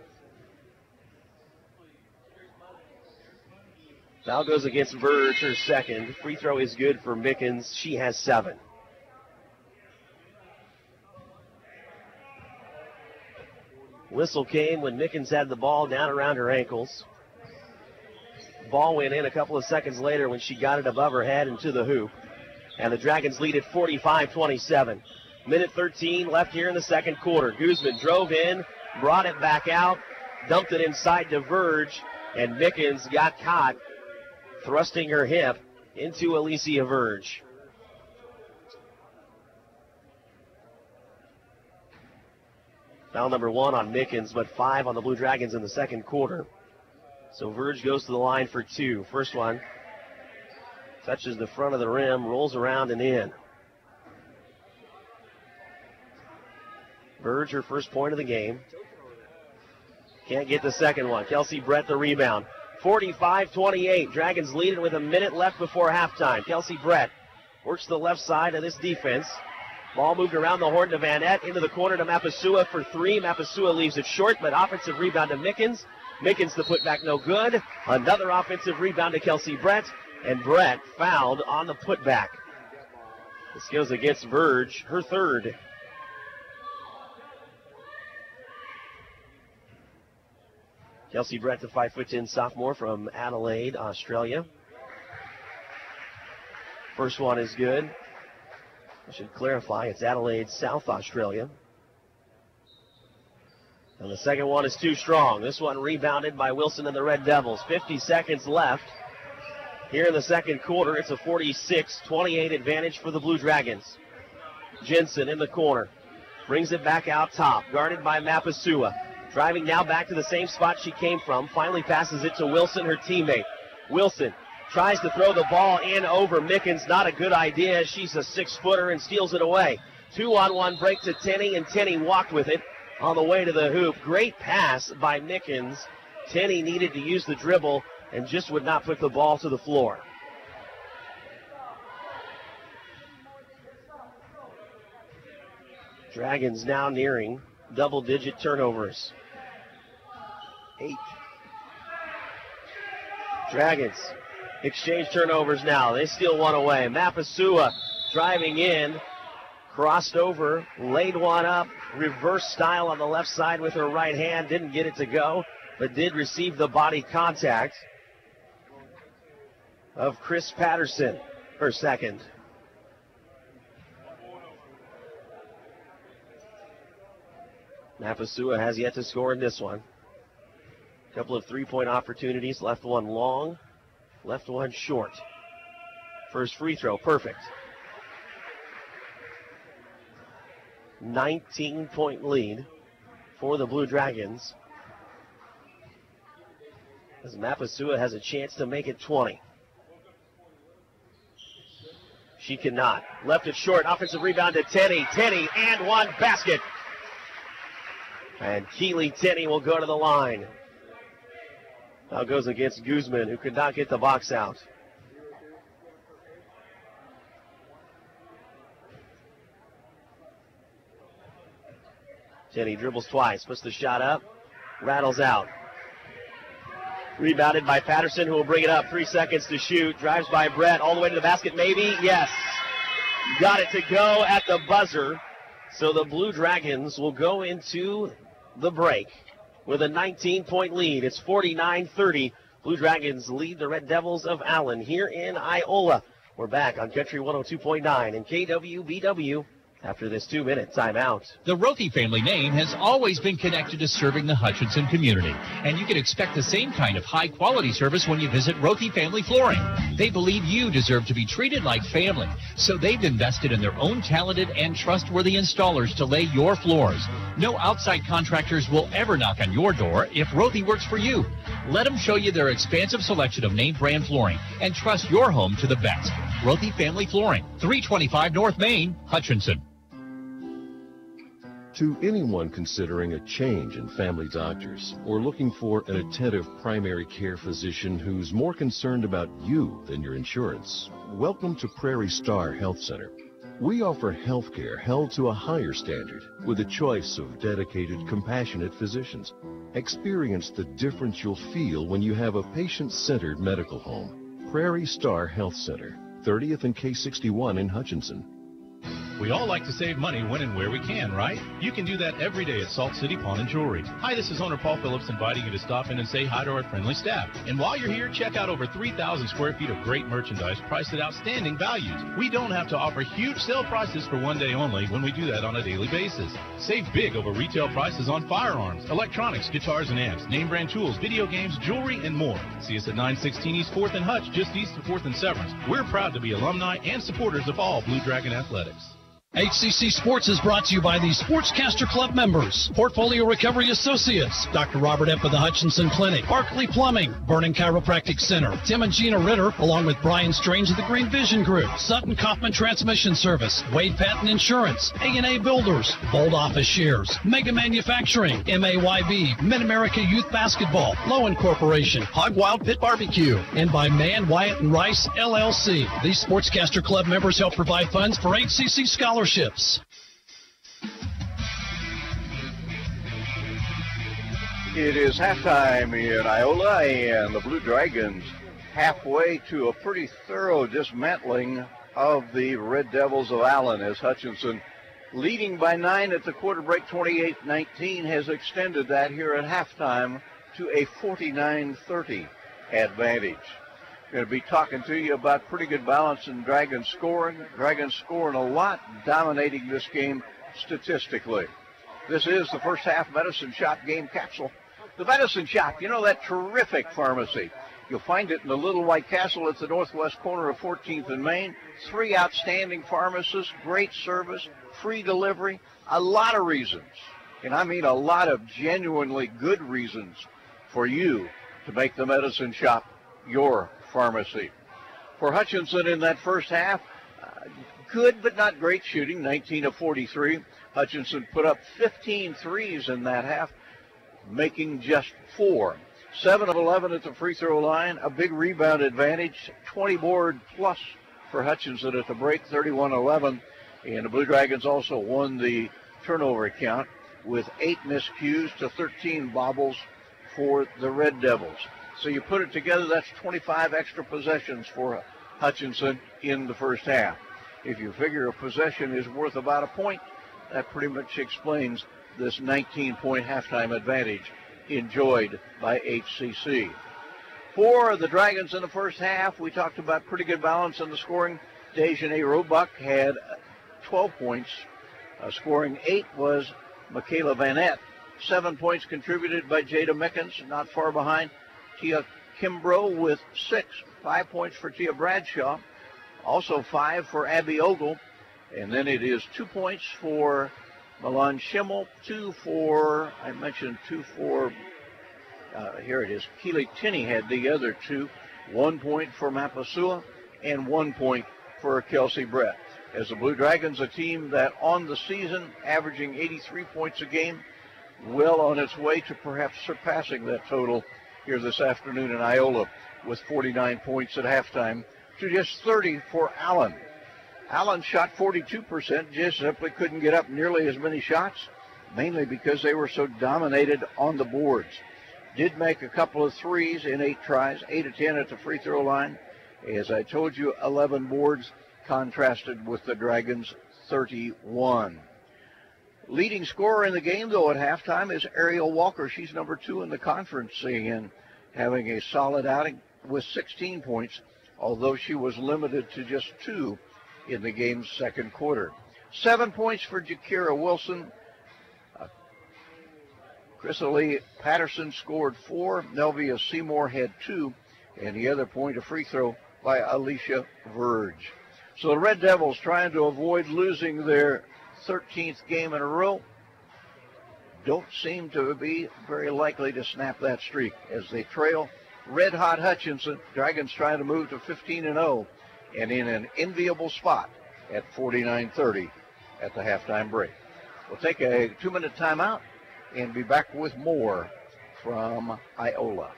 Foul goes against Verge, her second. Free throw is good for Mickens. She has 7. Whistle came when Mickens had the ball down around her ankles. Ball went in a couple of seconds later when she got it above her head into the hoop. And the Dragons lead at 45-27. Minute 13 left here in the second quarter. Guzman drove in, brought it back out, dumped it inside to Verge, and Mickens got caught thrusting her hip into Alicia Verge. Foul number 1 on Mickens, but 5 on the Blue Dragons in the second quarter. So Verge goes to the line for 2. First one touches the front of the rim, rolls around and in. Verge, her first point of the game. Can't get the second one. Kelsey Brett the rebound. 45-28. Dragons lead it with a minute left before halftime. Kelsey Brett works the left side of this defense. Ball moved around the horn to Van Etten, into the corner to Mapasua for 3. Mapasua leaves it short, but offensive rebound to Mickens. Mickens the putback no good. Another offensive rebound to Kelsey Brett, and Brett fouled on the putback. This goes against Verge, her third. Kelsey Brett, the 5'10" sophomore from Adelaide, Australia. First one is good. I should clarify, it's Adelaide, South Australia. And the second one is too strong. This one rebounded by Wilson and the Red Devils. 50 seconds left here in the second quarter. It's a 46-28 advantage for the Blue Dragons. Jensen in the corner. Brings it back out top. Guarded by Mapasua. Driving now back to the same spot she came from. Finally passes it to Wilson, her teammate. Wilson tries to throw the ball in over Mickens. Not a good idea. She's a 6-footer and steals it away. 2-on-1 break to Tenney, and Tenney walked with it on the way to the hoop. Great pass by Mickens. Tenney needed to use the dribble and just would not put the ball to the floor. Dragons now nearing double-digit turnovers. 8. Dragons exchange turnovers now. They steal one away. Mapasua driving in, crossed over, laid one up, reverse style on the left side with her right hand. Didn't get it to go, but did receive the body contact of Chris Patterson, her second. Mapasua has yet to score in this one. A couple of three-point opportunities. Left one long, left one short. First free throw, perfect. 19-point lead for the Blue Dragons, as Mapasua has a chance to make it 20. She cannot. Left it short. Offensive rebound to Tenney. Tenney and one basket. And Keeley Tenney will go to the line. Now goes against Guzman, who could not get the box out. Kenny dribbles twice, puts the shot up, rattles out. Rebounded by Patterson, who will bring it up. 3 seconds to shoot. Drives by Brett all the way to the basket, maybe. Yes. Got it to go at the buzzer. So the Blue Dragons will go into the break with a 19-point lead. It's 49-30. Blue Dragons lead the Red Devils of Allen here in Iola. We're back on Country 102.9 and KWBW after this 2-minute timeout. The Rothy family name has always been connected to serving the Hutchinson community, and you can expect the same kind of high-quality service when you visit Rothy Family Flooring. They believe you deserve to be treated like family, so they've invested in their own talented and trustworthy installers to lay your floors. No outside contractors will ever knock on your door if Rothy works for you. Let them show you their expansive selection of name brand flooring and trust your home to the best. Rothy Family Flooring, 325 North Main, Hutchinson. To anyone considering a change in family doctors or looking for an attentive primary care physician who's more concerned about you than your insurance, welcome to Prairie Star Health Center. We offer health care held to a higher standard with a choice of dedicated, compassionate physicians. Experience the difference you'll feel when you have a patient-centered medical home. Prairie Star Health Center, 30th and K61 in Hutchinson. We all like to save money when and where we can, right? You can do that every day at Salt City Pawn and Jewelry. Hi, this is owner Paul Phillips inviting you to stop in and say hi to our friendly staff. And while you're here, check out over 3,000 square feet of great merchandise priced at outstanding values. We don't have to offer huge sale prices for one day only when we do that on a daily basis. Save big over retail prices on firearms, electronics, guitars and amps, name brand tools, video games, jewelry, and more. See us at 916 East 4th and Hutch, just east of 4th and Severance. We're proud to be alumni and supporters of all Blue Dragon athletics. HCC Sports is brought to you by the Sportscaster Club members, Portfolio Recovery Associates, Dr. Robert F. of the Hutchinson Clinic, Barkley Plumbing, Vernon Chiropractic Center, Tim and Gina Ritter, along with Brian Strange of the Green Vision Group, Sutton Kaufman Transmission Service, Wade Patton Insurance, A&A Builders, Bold Office Shares, Mega Manufacturing, MAYB, Mid-America Youth Basketball, Lowen Corporation, Hog Wild Pit Barbecue, and by Mann, Wyatt, and Rice, LLC. These Sportscaster Club members help provide funds for HCC scholarships. It is halftime in Iola, and the Blue Dragons halfway to a pretty thorough dismantling of the Red Devils of Allen, as Hutchinson, leading by 9 at the quarter break, 28-19, has extended that here at halftime to a 49-30 advantage. Going to be talking to you about pretty good balance in Dragons scoring. Dragons scoring a lot, dominating this game statistically. This is the first half Medicine Shop game capsule. The Medicine Shop, you know, that terrific pharmacy. You'll find it in the Little White Castle at the northwest corner of 14th and Main. 3 outstanding pharmacists, great service, free delivery, a lot of reasons, and I mean a lot of genuinely good reasons for you to make the Medicine Shop your pharmacy. For Hutchinson in that first half, good but not great shooting, 19 of 43. Hutchinson put up 15 threes in that half, making just 4. 7 of 11 at the free throw line, a big rebound advantage, 20 board plus for Hutchinson at the break, 31-11. And the Blue Dragons also won the turnover count with 8 miscues to 13 bobbles for the Red Devils. So you put it together, that's 25 extra possessions for Hutchinson in the first half. If you figure a possession is worth about a point, that pretty much explains this 19-point halftime advantage enjoyed by HCC. For the Dragons in the first half, we talked about pretty good balance in the scoring. Dejanay Roebuck had 12 points. Scoring 8 was Michaela Vanette. 7 points contributed by Jada Mickens, not far behind. Tia Kimbrough with 6. 5 points for Tia Bradshaw. Also 5 for Abby Ogle. And then it is 2 points for Milan Schimmel. 2 for, I mentioned 2 for, here it is, Keely Tinney had the other 2. 1 point for Mapasua and 1 point for Kelsey Brett. As the Blue Dragons, a team that on the season averaging 83 points a game, well on its way to perhaps surpassing that total here this afternoon in Iola with 49 points at halftime to just 30 for Allen. Allen shot 42%, just simply couldn't get up nearly as many shots. mainly because they were so dominated on the boards. Did make a couple of threes in 8 tries, 8 of 10 at the free throw line. As I told you, 11 boards, contrasted with the Dragons' 31. Leading scorer in the game, though, at halftime is Ariel Walker. She's number 2 in the conference, and having a solid outing with 16 points, although she was limited to just 2 in the game's second quarter. 7 points for Jakira Wilson. Chrysalie Patterson scored 4. Nelvia Seymour had 2, and the other point, a free throw by Alicia Verge. So the Red Devils trying to avoid losing their 13th game in a row don't seem to be very likely to snap that streak as they trail red hot Hutchinson. Dragons trying to move to 15-0 and in an enviable spot at 49-30 at the halftime break. We'll take a 2-minute timeout and be back with more from Iola.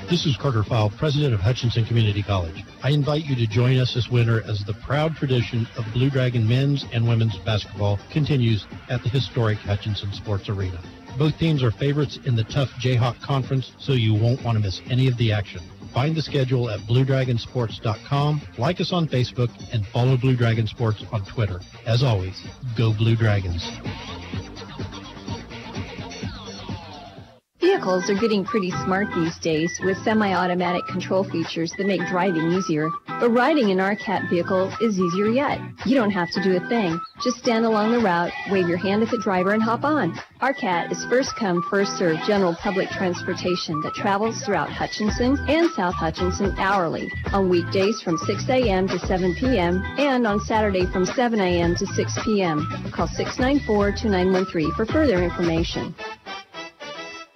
This is Carter Fowle, president of Hutchinson Community College. I invite you to join us this winter as the proud tradition of Blue Dragon men's and women's basketball continues at the historic Hutchinson Sports Arena. Both teams are favorites in the tough Jayhawk Conference, so you won't want to miss any of the action. Find the schedule at BlueDragonSports.com, like us on Facebook, and follow Blue Dragon Sports on Twitter. As always, go Blue Dragons. Vehicles are getting pretty smart these days with semi-automatic control features that make driving easier. But riding an RCAT vehicle is easier yet. You don't have to do a thing. Just stand along the route, wave your hand at the driver, and hop on. RCAT is first come, first served general public transportation that travels throughout Hutchinson and South Hutchinson hourly, on weekdays from 6 a.m. to 7 p.m. and on Saturday from 7 a.m. to 6 p.m. Call 694-2913 for further information.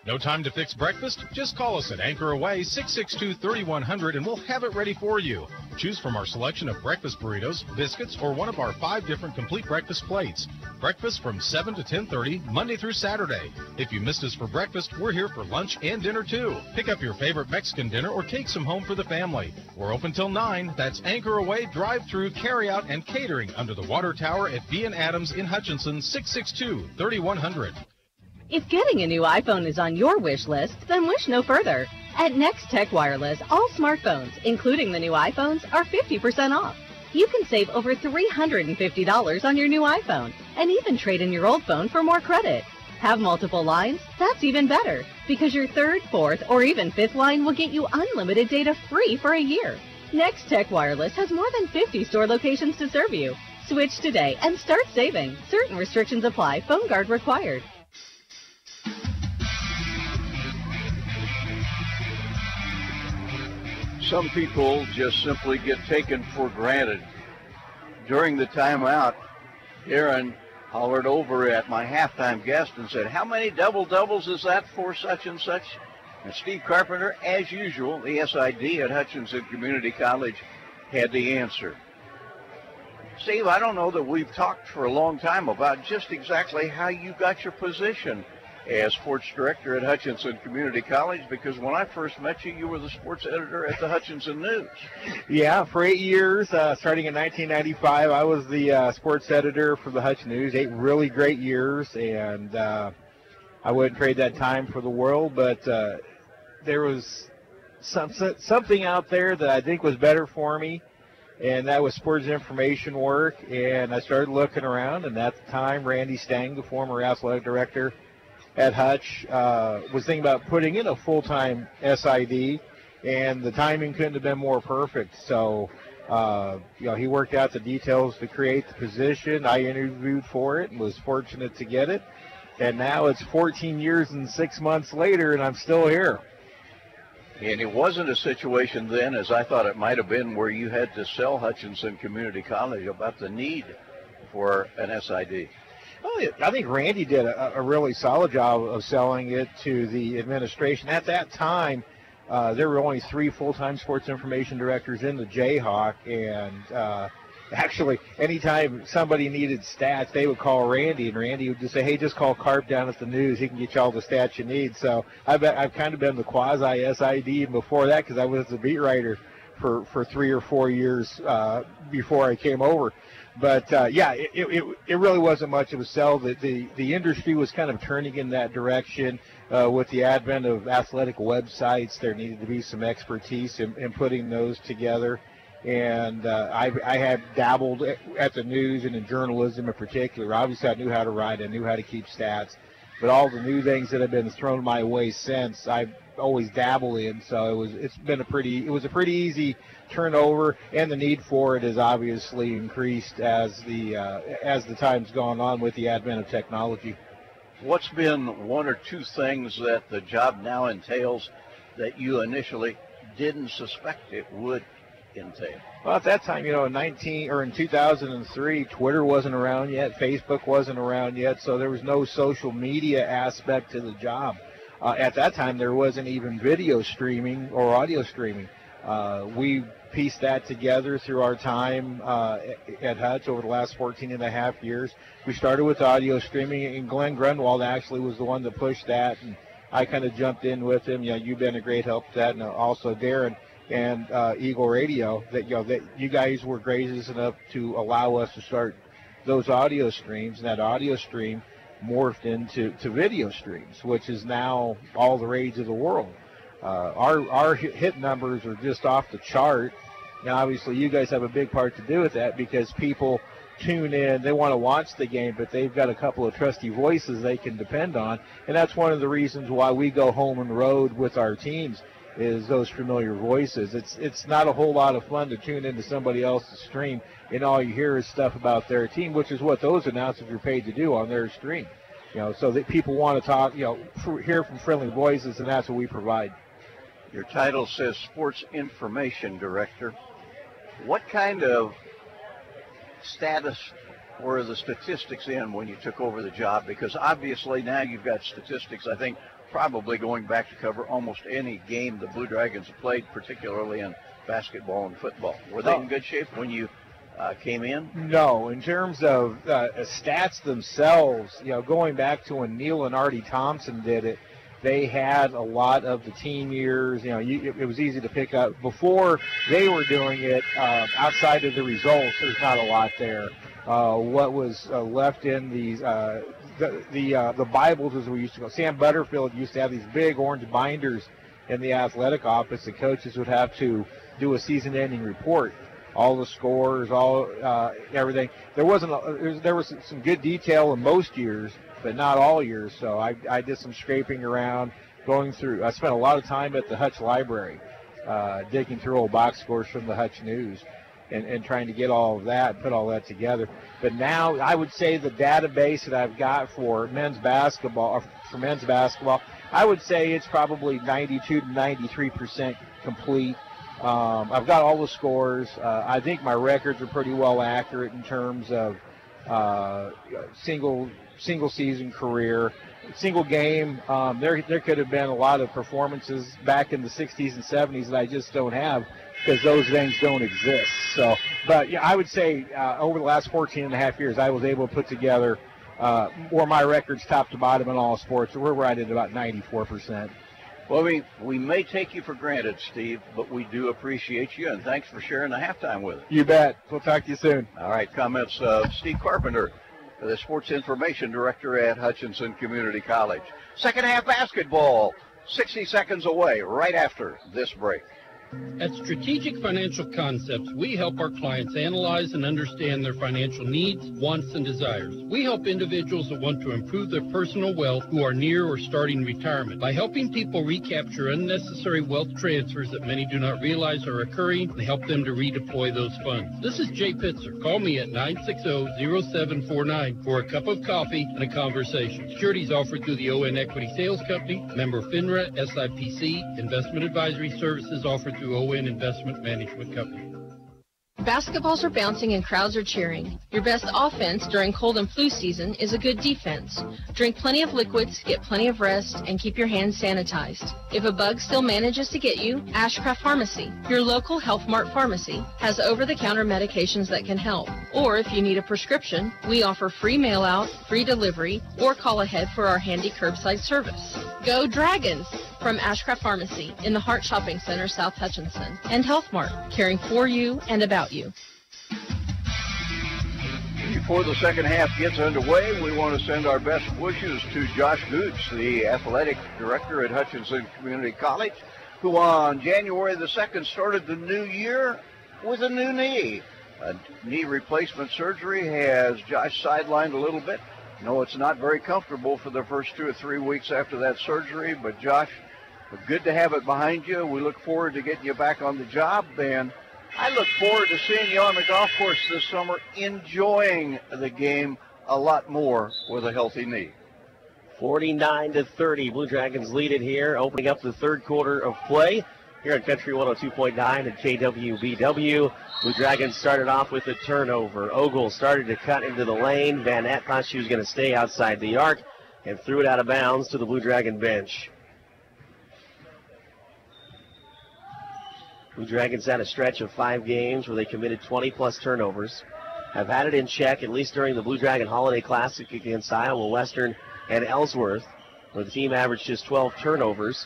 No time to fix breakfast? Just call us at Anchor Away 662-3100 and we'll have it ready for you. Choose from our selection of breakfast burritos, biscuits, or one of our 5 different complete breakfast plates. Breakfast from 7 to 10:30, Monday through Saturday. If you missed us for breakfast, we're here for lunch and dinner too. Pick up your favorite Mexican dinner or take some home for the family. We're open till 9. That's Anchor Away, drive-through, carry-out, and catering under the water tower at B & Adams in Hutchinson, 662-3100. If getting a new iPhone is on your wish list, then wish no further. At Next Tech Wireless, all smartphones, including the new iPhones, are 50% off. You can save over $350 on your new iPhone, and even trade in your old phone for more credit. Have multiple lines? That's even better, because your 3rd, 4th, or even 5th line will get you unlimited data free for a year. Next Tech Wireless has more than 50 store locations to serve you. Switch today and start saving. Certain restrictions apply. Phone guard required. Some people just simply get taken for granted. During the timeout, Aaron hollered over at my halftime guest and said, "How many double-doubles is that for such and such?" And Steve Carpenter, as usual, the SID at Hutchinson Community College, had the answer. Steve, I don't know that we've talked for a long time about just exactly how you got your position as sports director at Hutchinson Community College, because when I first met you, you were the sports editor at the Hutchinson News. Yeah, for 8 years, starting in 1995, I was the sports editor for the Hutch News. 8 really great years, and I wouldn't trade that time for the world, but there was something out there that I think was better for me, and that was sports information work, and I started looking around, and at the time, Randy Stang, the former athletic director at Hutch, was thinking about putting in a full-time SID, and the timing couldn't have been more perfect. So, he worked out the details to create the position. I interviewed for it and was fortunate to get it. And now it's 14 years and 6 months later, and I'm still here. And it wasn't a situation then, as I thought it might have been, where you had to sell Hutchinson Community College about the need for an SID. Well, I think Randy did a really solid job of selling it to the administration. At that time, there were only 3 full-time sports information directors in the Jayhawk, and actually, anytime somebody needed stats, they would call Randy, and Randy would just say, "Hey, just call Carp down at the News. He can get you all the stats you need." So I've kind of been the quasi-SID before that, because I was the beat writer for 3 or 4 years before I came over. But yeah, it really wasn't much of a sell. The industry was kind of turning in that direction with the advent of athletic websites. There needed to be some expertise in putting those together. And I had dabbled at the news and in journalism in particular. Obviously, I knew how to write. I knew how to keep stats. But all the new things that have been thrown my way since, I've always dabbled in. So it was a pretty easy turnover, and the need for it has obviously increased as the time's gone on with the advent of technology. What's been one or two things that the job now entails that you initially didn't suspect it would entail? Well, at that time, in 2003, Twitter wasn't around yet, Facebook wasn't around yet, so there was no social media aspect to the job. At that time, there wasn't even video streaming or audio streaming. We pieced that together through our time at Hutch over the last 14 and a half years. We started with audio streaming, and Glenn Grunwald actually was the one that pushed that, and I kind of jumped in with him. You've been a great help to that, and also Darren and Eagle Radio, that you guys were gracious enough to allow us to start those audio streams, and that audio stream morphed into video streams, which is now all the rage of the world. Our hit numbers are just off the chart. Now, obviously, you guys have a big part to do with that because people tune in, they want to watch the game, but they've got a couple of trusty voices they can depend on, and that's one of the reasons why we go home and road with our teams, is those familiar voices. It's not a whole lot of fun to tune into somebody else's stream and all you hear is stuff about their team, which is what those announcers are paid to do on their stream. So that people want to talk, hear from friendly voices, and that's what we provide. Your title says Sports Information Director. What kind of status were the statistics in when you took over the job? Because obviously now you've got statistics, I think, probably going back to cover almost any game the Blue Dragons have played, particularly in basketball and football. Were they in good shape when you came in? No. In terms of stats themselves, going back to when Neil and Artie Thompson did it, they had a lot of the team years. It was easy to pick up. Before they were doing it, outside of the results, there's not a lot there. What was left in these the Bibles, as we used to go. Sam Butterfield used to have these big orange binders in the athletic office. The coaches would have to do a season-ending report, all the scores, everything. There was some good detail in most years, but not all years. So I did some scraping around, going through. I spent a lot of time at the Hutch Library, digging through old box scores from the Hutch News, and trying to get all of that, put all that together. But now I would say the database that I've got for men's basketball, I would say it's probably 92 to 93% complete. I've got all the scores. I think my records are pretty well accurate in terms of single season career, single game. There could have been a lot of performances back in the 60s and 70s that I just don't have, because those things don't exist. So, but yeah, I would say over the last 14 and a half years, I was able to put together where my records top to bottom in all sports. We're right at about 94%. Well, we may take you for granted, Steve, but we do appreciate you, and thanks for sharing the halftime with us. You bet. We'll talk to you soon. All right, comments of Steve Carpenter, the Sports Information Director at Hutchinson Community College. Second half basketball, 60 seconds away, right after this break. At Strategic Financial Concepts, we help our clients analyze and understand their financial needs, wants, and desires. We help individuals that want to improve their personal wealth who are near or starting retirement. By helping people recapture unnecessary wealth transfers that many do not realize are occurring, they help them to redeploy those funds. This is Jay Pitzer. Call me at 960-0749 for a cup of coffee and a conversation. Securities offered through the ON Equity Sales Company, member FINRA, SIPC. Investment advisory services offered through ON Investment Management Company. Basketballs are bouncing and crowds are cheering. Your best offense during cold and flu season is a good defense. Drink plenty of liquids, get plenty of rest, and keep your hands sanitized. If a bug still manages to get you, Ashcraft Pharmacy, your local Health Mart pharmacy, has over-the-counter medications that can help. Or if you need a prescription, we offer free mail-out, free delivery, or call ahead for our handy curbside service. Go Dragons! From Ashcraft Pharmacy in the Hart Shopping Center, South Hutchinson. And Health Mart, caring for you and about you. Before the second half gets underway, we want to send our best wishes to Josh Gooch, the athletic director at Hutchinson Community College, who on January the 2nd started the new year with a new knee. A knee replacement surgery has Josh sidelined a little bit. No, it's not very comfortable for the first 2 or 3 weeks after that surgery, but Josh, good to have it behind you. We look forward to getting you back on the job, and I look forward to seeing you on the golf course this summer, enjoying the game a lot more with a healthy knee. 49-30, Blue Dragons lead it here, opening up the third quarter of play here on Country 102.9 at KWBW. Blue Dragons started off with a turnover. Ogle started to cut into the lane. Van Ett thought she was going to stay outside the arc and threw it out of bounds to the Blue Dragon bench. Blue Dragons had a stretch of 5 games where they committed 20-plus turnovers. Have had it in check, at least during the Blue Dragon Holiday Classic against Iowa Western and Ellsworth, where the team averaged just 12 turnovers.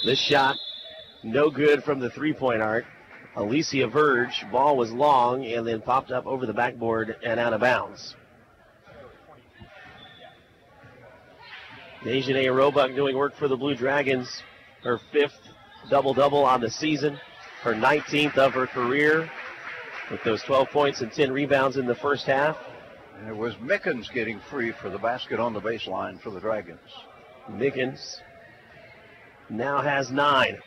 This shot, no good from the three-point arc. Alicia Verge, ball was long and then popped up over the backboard and out of bounds. Dejanay Roebuck doing work for the Blue Dragons, her 5th double-double on the season. Her 19th of her career with those 12 points and 10 rebounds in the first half. And it was Mickens getting free for the basket on the baseline for the Dragons. Mickens now has 9.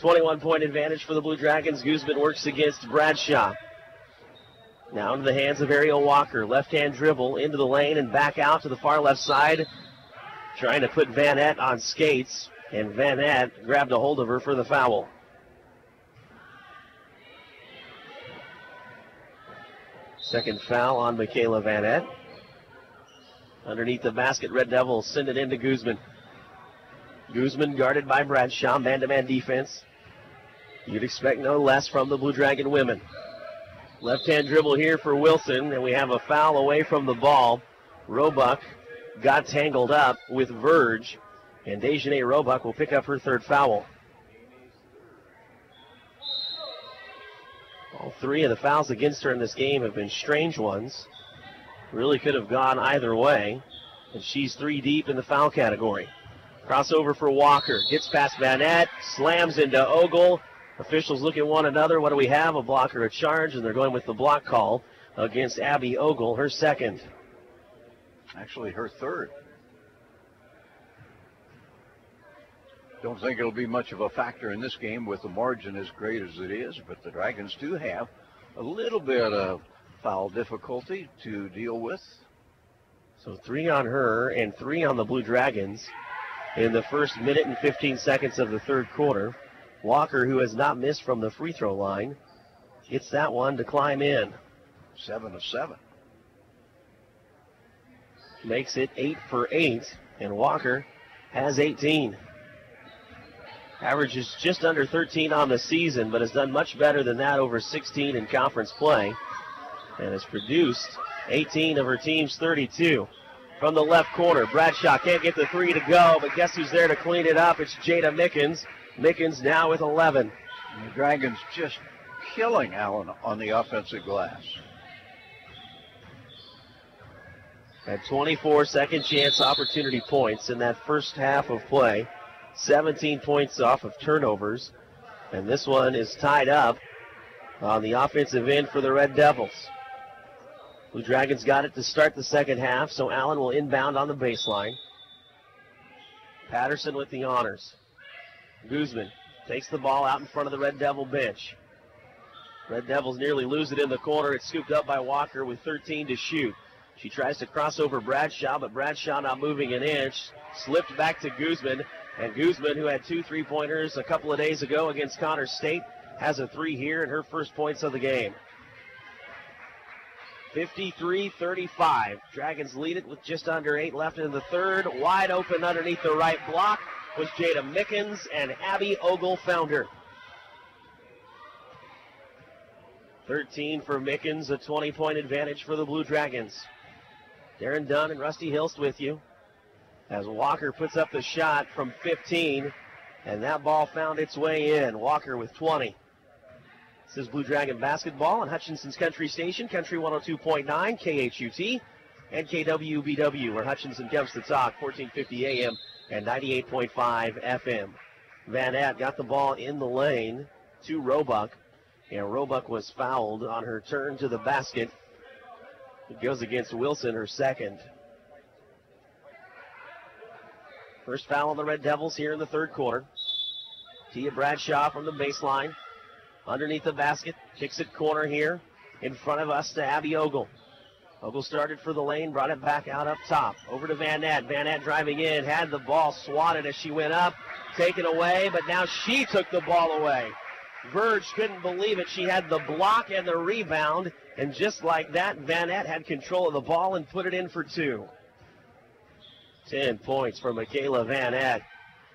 21-point advantage for the Blue Dragons. Guzman works against Bradshaw. Now into the hands of Ariel Walker. Left-hand dribble into the lane and back out to the far left side. Trying to put Van Ett on skates. And Van Ett grabbed a hold of her for the foul. Second foul on Michaela Van Ett. Underneath the basket, Red Devils send it into Guzman. Guzman guarded by Bradshaw, man-to-man defense. You'd expect no less from the Blue Dragon women. Left-hand dribble here for Wilson, and we have a foul away from the ball. Roebuck got tangled up with Verge, and Dejanay Roebuck will pick up her 3rd foul. All 3 of the fouls against her in this game have been strange ones. Really could have gone either way. And she's 3 deep in the foul category. Crossover for Walker. Gets past Van Ett. Slams into Ogle. Officials look at one another. What do we have? A block or a charge? And they're going with the block call against Abby Ogle, her 2nd. Actually, her 3rd. Don't think it'll be much of a factor in this game with the margin as great as it is, but the Dragons do have a little bit of foul difficulty to deal with. So 3 on her and 3 on the Blue Dragons in the first minute and 15 seconds of the third quarter. Walker, who has not missed from the free throw line, gets that one to climb in. 7 of 7. Makes it 8 for 8, and Walker has 18. Averages just under 13 on the season, but has done much better than that over 16 in conference play, and has produced 18 of her team's 32. From the left corner, Bradshaw can't get the 3 to go, but guess who's there to clean it up? It's Jada Mickens. Mickens now with 11. And the Dragons just killing Allen on the offensive glass. Had 24 second chance opportunity points in that first half of play. 17 points off of turnovers. And this one is tied up on the offensive end for the Red Devils. Blue Dragons got it to start the second half, so Allen will inbound on the baseline. Patterson with the honors. Guzman takes the ball out in front of the Red Devil bench. Red Devils nearly lose it in the corner. It's scooped up by Walker with 13 to shoot. She tries to cross over Bradshaw, but Bradshaw not moving an inch. Slipped back to Guzman. And Guzman, who had 2 3-pointers a couple of days ago against Connors State, has a 3 here and her first points of the game. 53-35. Dragons lead it with just under 8 left in the third. Wide open underneath the right block was Jada Mickens, and Abby Ogle found her. 13 for Mickens, a 20-point advantage for the Blue Dragons. Darren Dunn and Rusty Hilst with you. As Walker puts up the shot from 15, And that ball found its way in. Walker with 20. This is Blue Dragon basketball on Hutchinson's Country Station, Country 102.9, KHUT, and KWBW, where Hutchinson comes to talk, 1450 AM and 98.5 FM. Van Aert got the ball in the lane to Roebuck, and Roebuck was fouled on her turn to the basket. It goes against Wilson, her second. First foul on the Red Devils here in the third quarter. Tia Bradshaw from the baseline. Underneath the basket. Kicks it corner here. In front of us to Abby Ogle. Ogle started for the lane. Brought it back out up top. Over to Van Aert. Van Aert driving in. Had the ball swatted as she went up. Taken away. But now she took the ball away. Verge couldn't believe it. She had the block and the rebound. And just like that, Van Aert had control of the ball and put it in for two. 10 points for Michaela Van Aert.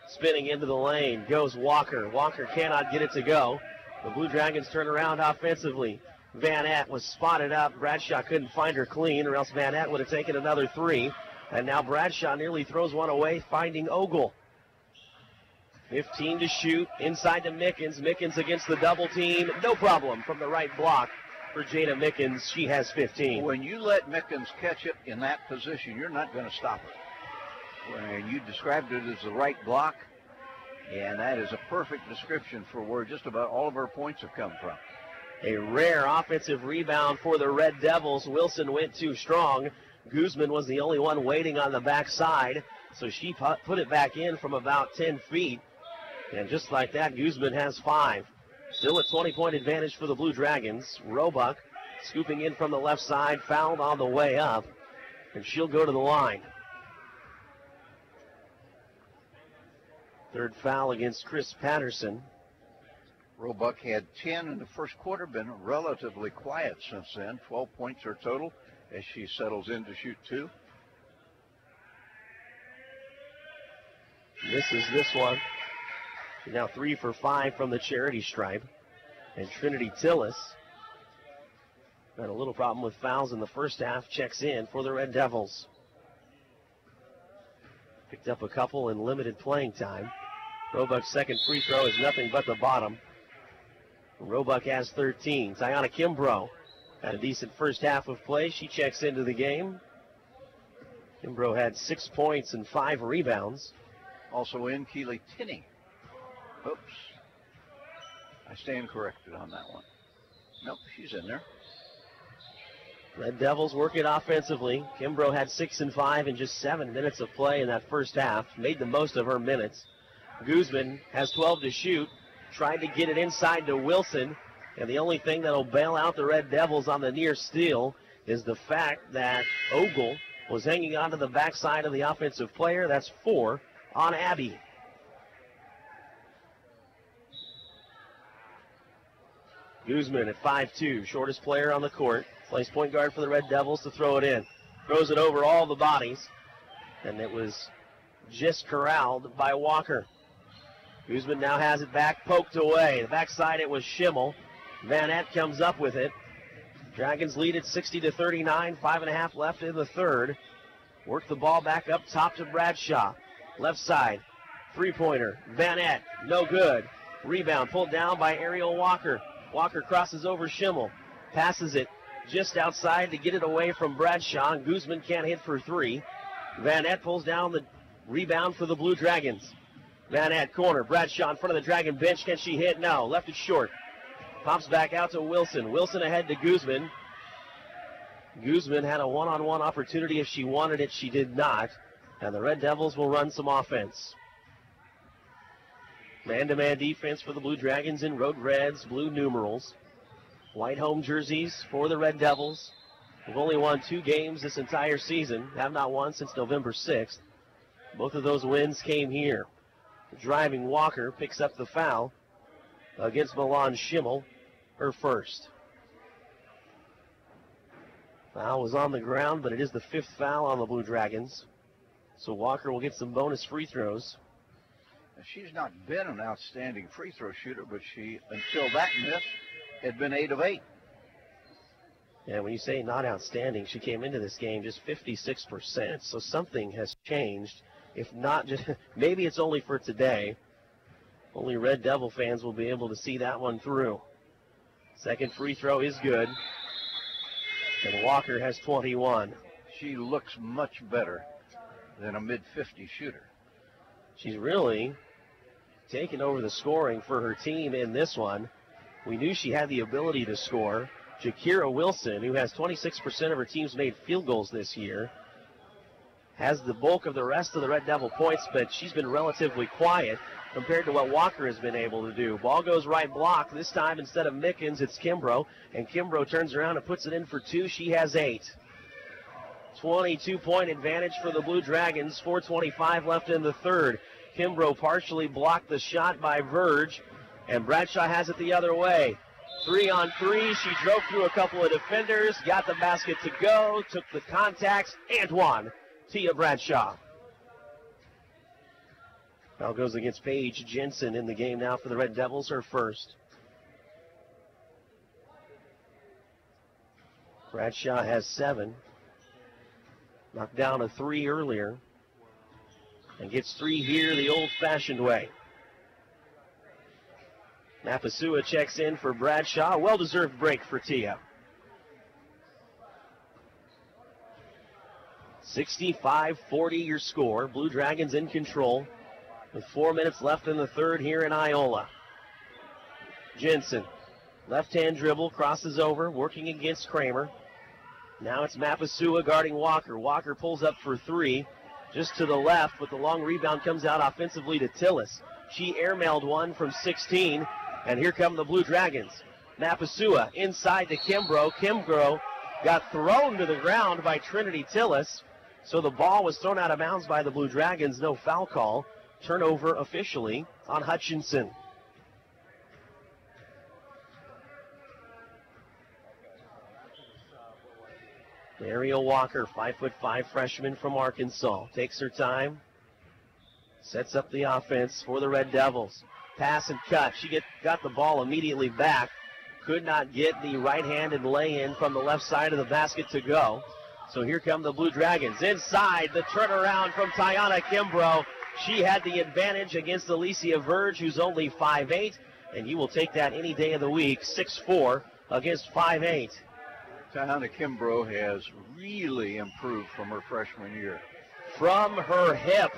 Spinning into the lane goes Walker. Walker cannot get it to go. The Blue Dragons turn around offensively. Van Aert was spotted up. Bradshaw couldn't find her clean, or else Van Aert would have taken another three. And now Bradshaw nearly throws one away, finding Ogle. 15 to shoot. Inside to Mickens. Mickens against the double team. No problem from the right block for Jada Mickens. She has 15. When you let Mickens catch it in that position, you're not going to stop her. And you described it as the right block, and that is a perfect description for where just about all of our points have come from. A rare offensive rebound for the Red Devils. Wilson went too strong. Guzman was the only one waiting on the backside, so she put it back in from about 10 feet. And just like that, Guzman has 5. Still a 20-point advantage for the Blue Dragons. Roebuck scooping in from the left side, fouled on the way up, and she'll go to the line. Third foul against Chris Patterson. Roebuck had 10 in the first quarter, been relatively quiet since then. 12 points her total as she settles in to shoot 2. Misses this one. Now 3 for 5 from the charity stripe. And Trinity Tillis had a little problem with fouls in the first half. Checks in for the Red Devils. Picked up a couple in limited playing time. Roebuck's second free throw is nothing but the bottom. Roebuck has 13. Tiana Kimbrough had a decent first half of play. She checks into the game. Kimbrough had 6 points and 5 rebounds. Also in, Keely Tinney. Oops. I stand corrected on that one. Nope, she's in there. Red Devils work it offensively. Kimbrough had 6 and 5 in just 7 minutes of play in that first half. Made the most of her minutes. Guzman has 12 to shoot. Tried to get it inside to Wilson. And the only thing that'll bail out the Red Devils on the near steal is the fact that Ogle was hanging onto the backside of the offensive player. That's 4 on Abby. Guzman at 5'2", shortest player on the court. Plays point guard for the Red Devils to throw it in. Throws it over all the bodies. And it was just corralled by Walker. Guzman now has it back, poked away. The backside it was Schimmel. Van Aert comes up with it. Dragons lead at 60-39, 5.5 left in the third. Work the ball back up top to Bradshaw. Left side, three-pointer. Van Aert, no good. Rebound pulled down by Ariel Walker. Walker crosses over Schimmel. Passes it just outside to get it away from Bradshaw. Guzman can't hit for 3. Van Aert pulls down the rebound for the Blue Dragons. Van Aert corner. Bradshaw in front of the Dragon bench. Can she hit? No. Left it short. Pops back out to Wilson. Wilson ahead to Guzman. Guzman had a one-on-one opportunity if she wanted it. She did not. And the Red Devils will run some offense. Man-to-man defense for the Blue Dragons in Road Reds, blue numerals. White home jerseys for the Red Devils. We've only won 2 games this entire season. Have not won since November 6th. Both of those wins came here. The driving Walker picks up the foul against Milan Schimmel, her first. Foul was on the ground, but it is the 5th foul on the Blue Dragons. So Walker will get some bonus free throws. She's not been an outstanding free throw shooter, but she, until that miss, had been 8 of 8. Yeah, when you say not outstanding, she came into this game just 56%. So something has changed. If not, just maybe it's only for today. Only Red Devil fans will be able to see that one through. Second free throw is good. And Walker has 21. She looks much better than a mid-50 shooter. She's really taken over the scoring for her team in this one. We knew she had the ability to score. Jakira Wilson, who has 26% of her team's made field goals this year, has the bulk of the rest of the Red Devil points, but she's been relatively quiet compared to what Walker has been able to do. Ball goes right block. This time, instead of Mickens, it's Kimbrough, and Kimbrough turns around and puts it in for 2. She has 8. 22-point advantage for the Blue Dragons. 4:25 left in the third. Kimbrough partially blocked the shot by Verge, and Bradshaw has it the other way. 3-on-3. She drove through a couple of defenders, got the basket to go, took the contacts, and won. Tia Bradshaw. Foul goes against Paige Jensen in the game now for the Red Devils, her first. Bradshaw has 7. Knocked down a 3 earlier. And gets 3 here the old-fashioned way. Mapasua checks in for Bradshaw. Well-deserved break for Tia. 65-40 your score. Blue Dragons in control with 4 minutes left in the third here in Iola. Jensen, left-hand dribble, crosses over, working against Kramer. Now it's Mapasua guarding Walker. Walker pulls up for 3, just to the left, but the long rebound comes out offensively to Tillis. She airmailed one from 16, and here come the Blue Dragons. Mapasua inside to Kimbrough. Kimbrough got thrown to the ground by Trinity Tillis, so the ball was thrown out of bounds by the Blue Dragons. No foul call. Turnover officially on Hutchinson. Ariel Walker, 5'5" freshman from Arkansas, takes her time, sets up the offense for the Red Devils. Pass and cut. She got the ball immediately back. Could not get the right-handed lay-in from the left side of the basket to go. So here come the Blue Dragons. Inside, the turnaround from Tiana Kimbrough. She had the advantage against Alicia Verge, who's only 5'8", and you will take that any day of the week, 6'4" against 5'8". Tiana Kimbrough has really improved from her freshman year. From her hip,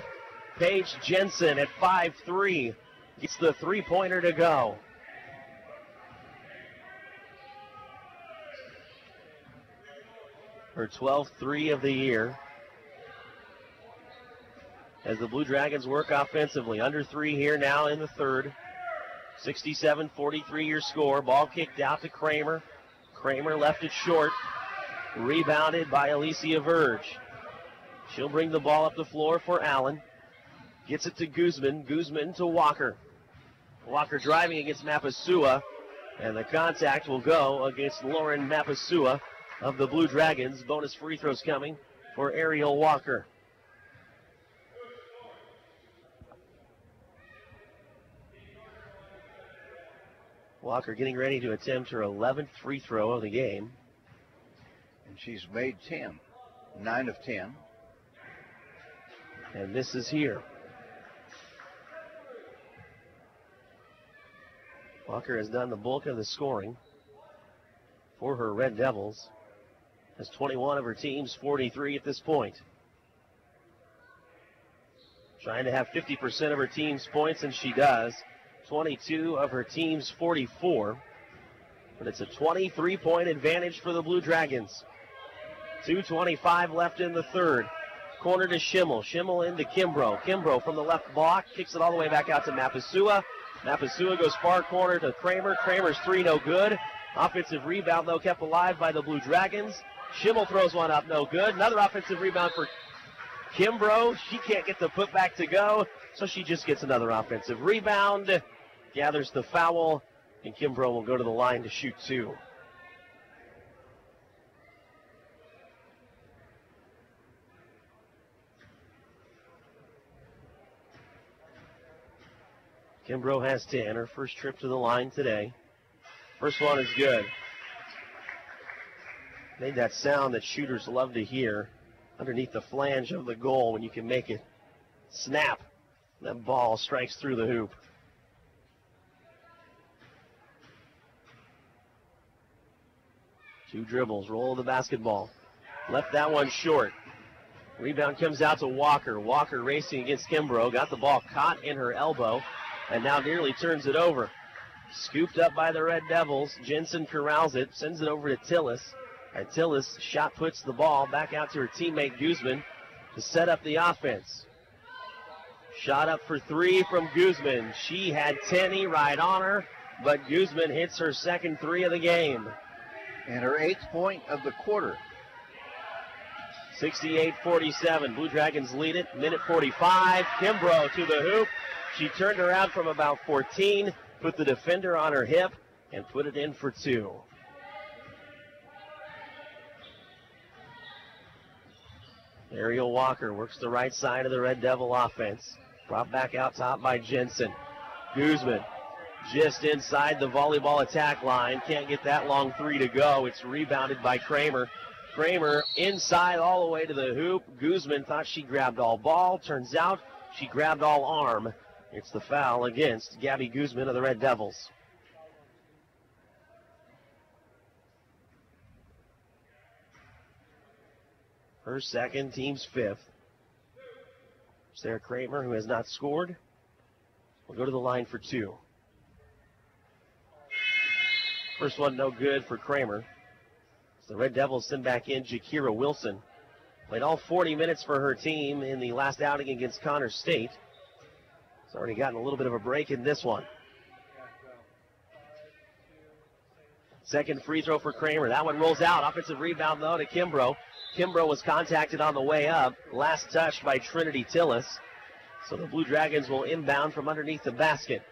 Paige Jensen at 5'3" gets the three-pointer to go. Her 12th 3 of the year. As the Blue Dragons work offensively. Under 3 here now in the third. 67-43 your score. Ball kicked out to Kramer. Kramer left it short. Rebounded by Alicia Verge. She'll bring the ball up the floor for Allen. Gets it to Guzman. Guzman to Walker. Walker driving against Mapasua. And the contact will go against Lauren Mapasua of the Blue Dragons. Bonus free throws coming for Ariel Walker. Walker getting ready to attempt her 11th free throw of the game. And she's made 10. 9 of 10. And this is here. Walker has done the bulk of the scoring for her Red Devils. Has 21 of her team's 43 at this point. Trying to have 50% of her team's points, and she does. 22 of her team's 44. But it's a 23-point advantage for the Blue Dragons. 2:25 left in the third. Corner to Schimmel. Schimmel into Kimbrough. Kimbrough from the left block. Kicks it all the way back out to Mapasua. Mapasua goes far corner to Kramer. Kramer's 3 no good. Offensive rebound, though, kept alive by the Blue Dragons. Schimmel throws one up, no good. Another offensive rebound for Kimbrough. She can't get the putback to go, so she just gets another offensive rebound. Gathers the foul, and Kimbrough will go to the line to shoot 2. Kimbrough has 10, her first trip to the line today. First one is good. Made that sound that shooters love to hear underneath the flange of the goal when you can make it snap. That ball strikes through the hoop. 2 dribbles, roll the basketball. Left that one short. Rebound comes out to Walker. Walker racing against Kimbrough. Got the ball caught in her elbow and now nearly turns it over. Scooped up by the Red Devils. Jensen corrals it, sends it over to Tillis. And Tillis shot puts the ball back out to her teammate Guzman to set up the offense. Shot up for 3 from Guzman. She had Tenney right on her, but Guzman hits her second 3 of the game. And her 8th point of the quarter. 68-47. Blue Dragons lead it. Minute 45. Kimbrough to the hoop. She turned around from about 14, put the defender on her hip, and put it in for 2. Ariel Walker works the right side of the Red Devil offense. Brought back out top by Jensen. Guzman just inside the volleyball attack line. Can't get that long 3 to go. It's rebounded by Kramer. Kramer inside all the way to the hoop. Guzman thought she grabbed all ball. Turns out she grabbed all arm. It's the foul against Gabby Guzman of the Red Devils. Her second, team's 5th. Sarah Kramer, who has not scored, will go to the line for 2. First one no good for Kramer. So the Red Devils send back in Jakira Wilson. Played all 40 minutes for her team in the last outing against Connors State. It's already gotten a little bit of a break in this one. Second free throw for Kramer. That one rolls out. Offensive rebound, though, to Kimbrough. Kimbrough was contacted on the way up. Last touch by Trinity Tillis. So the Blue Dragons will inbound from underneath the basket.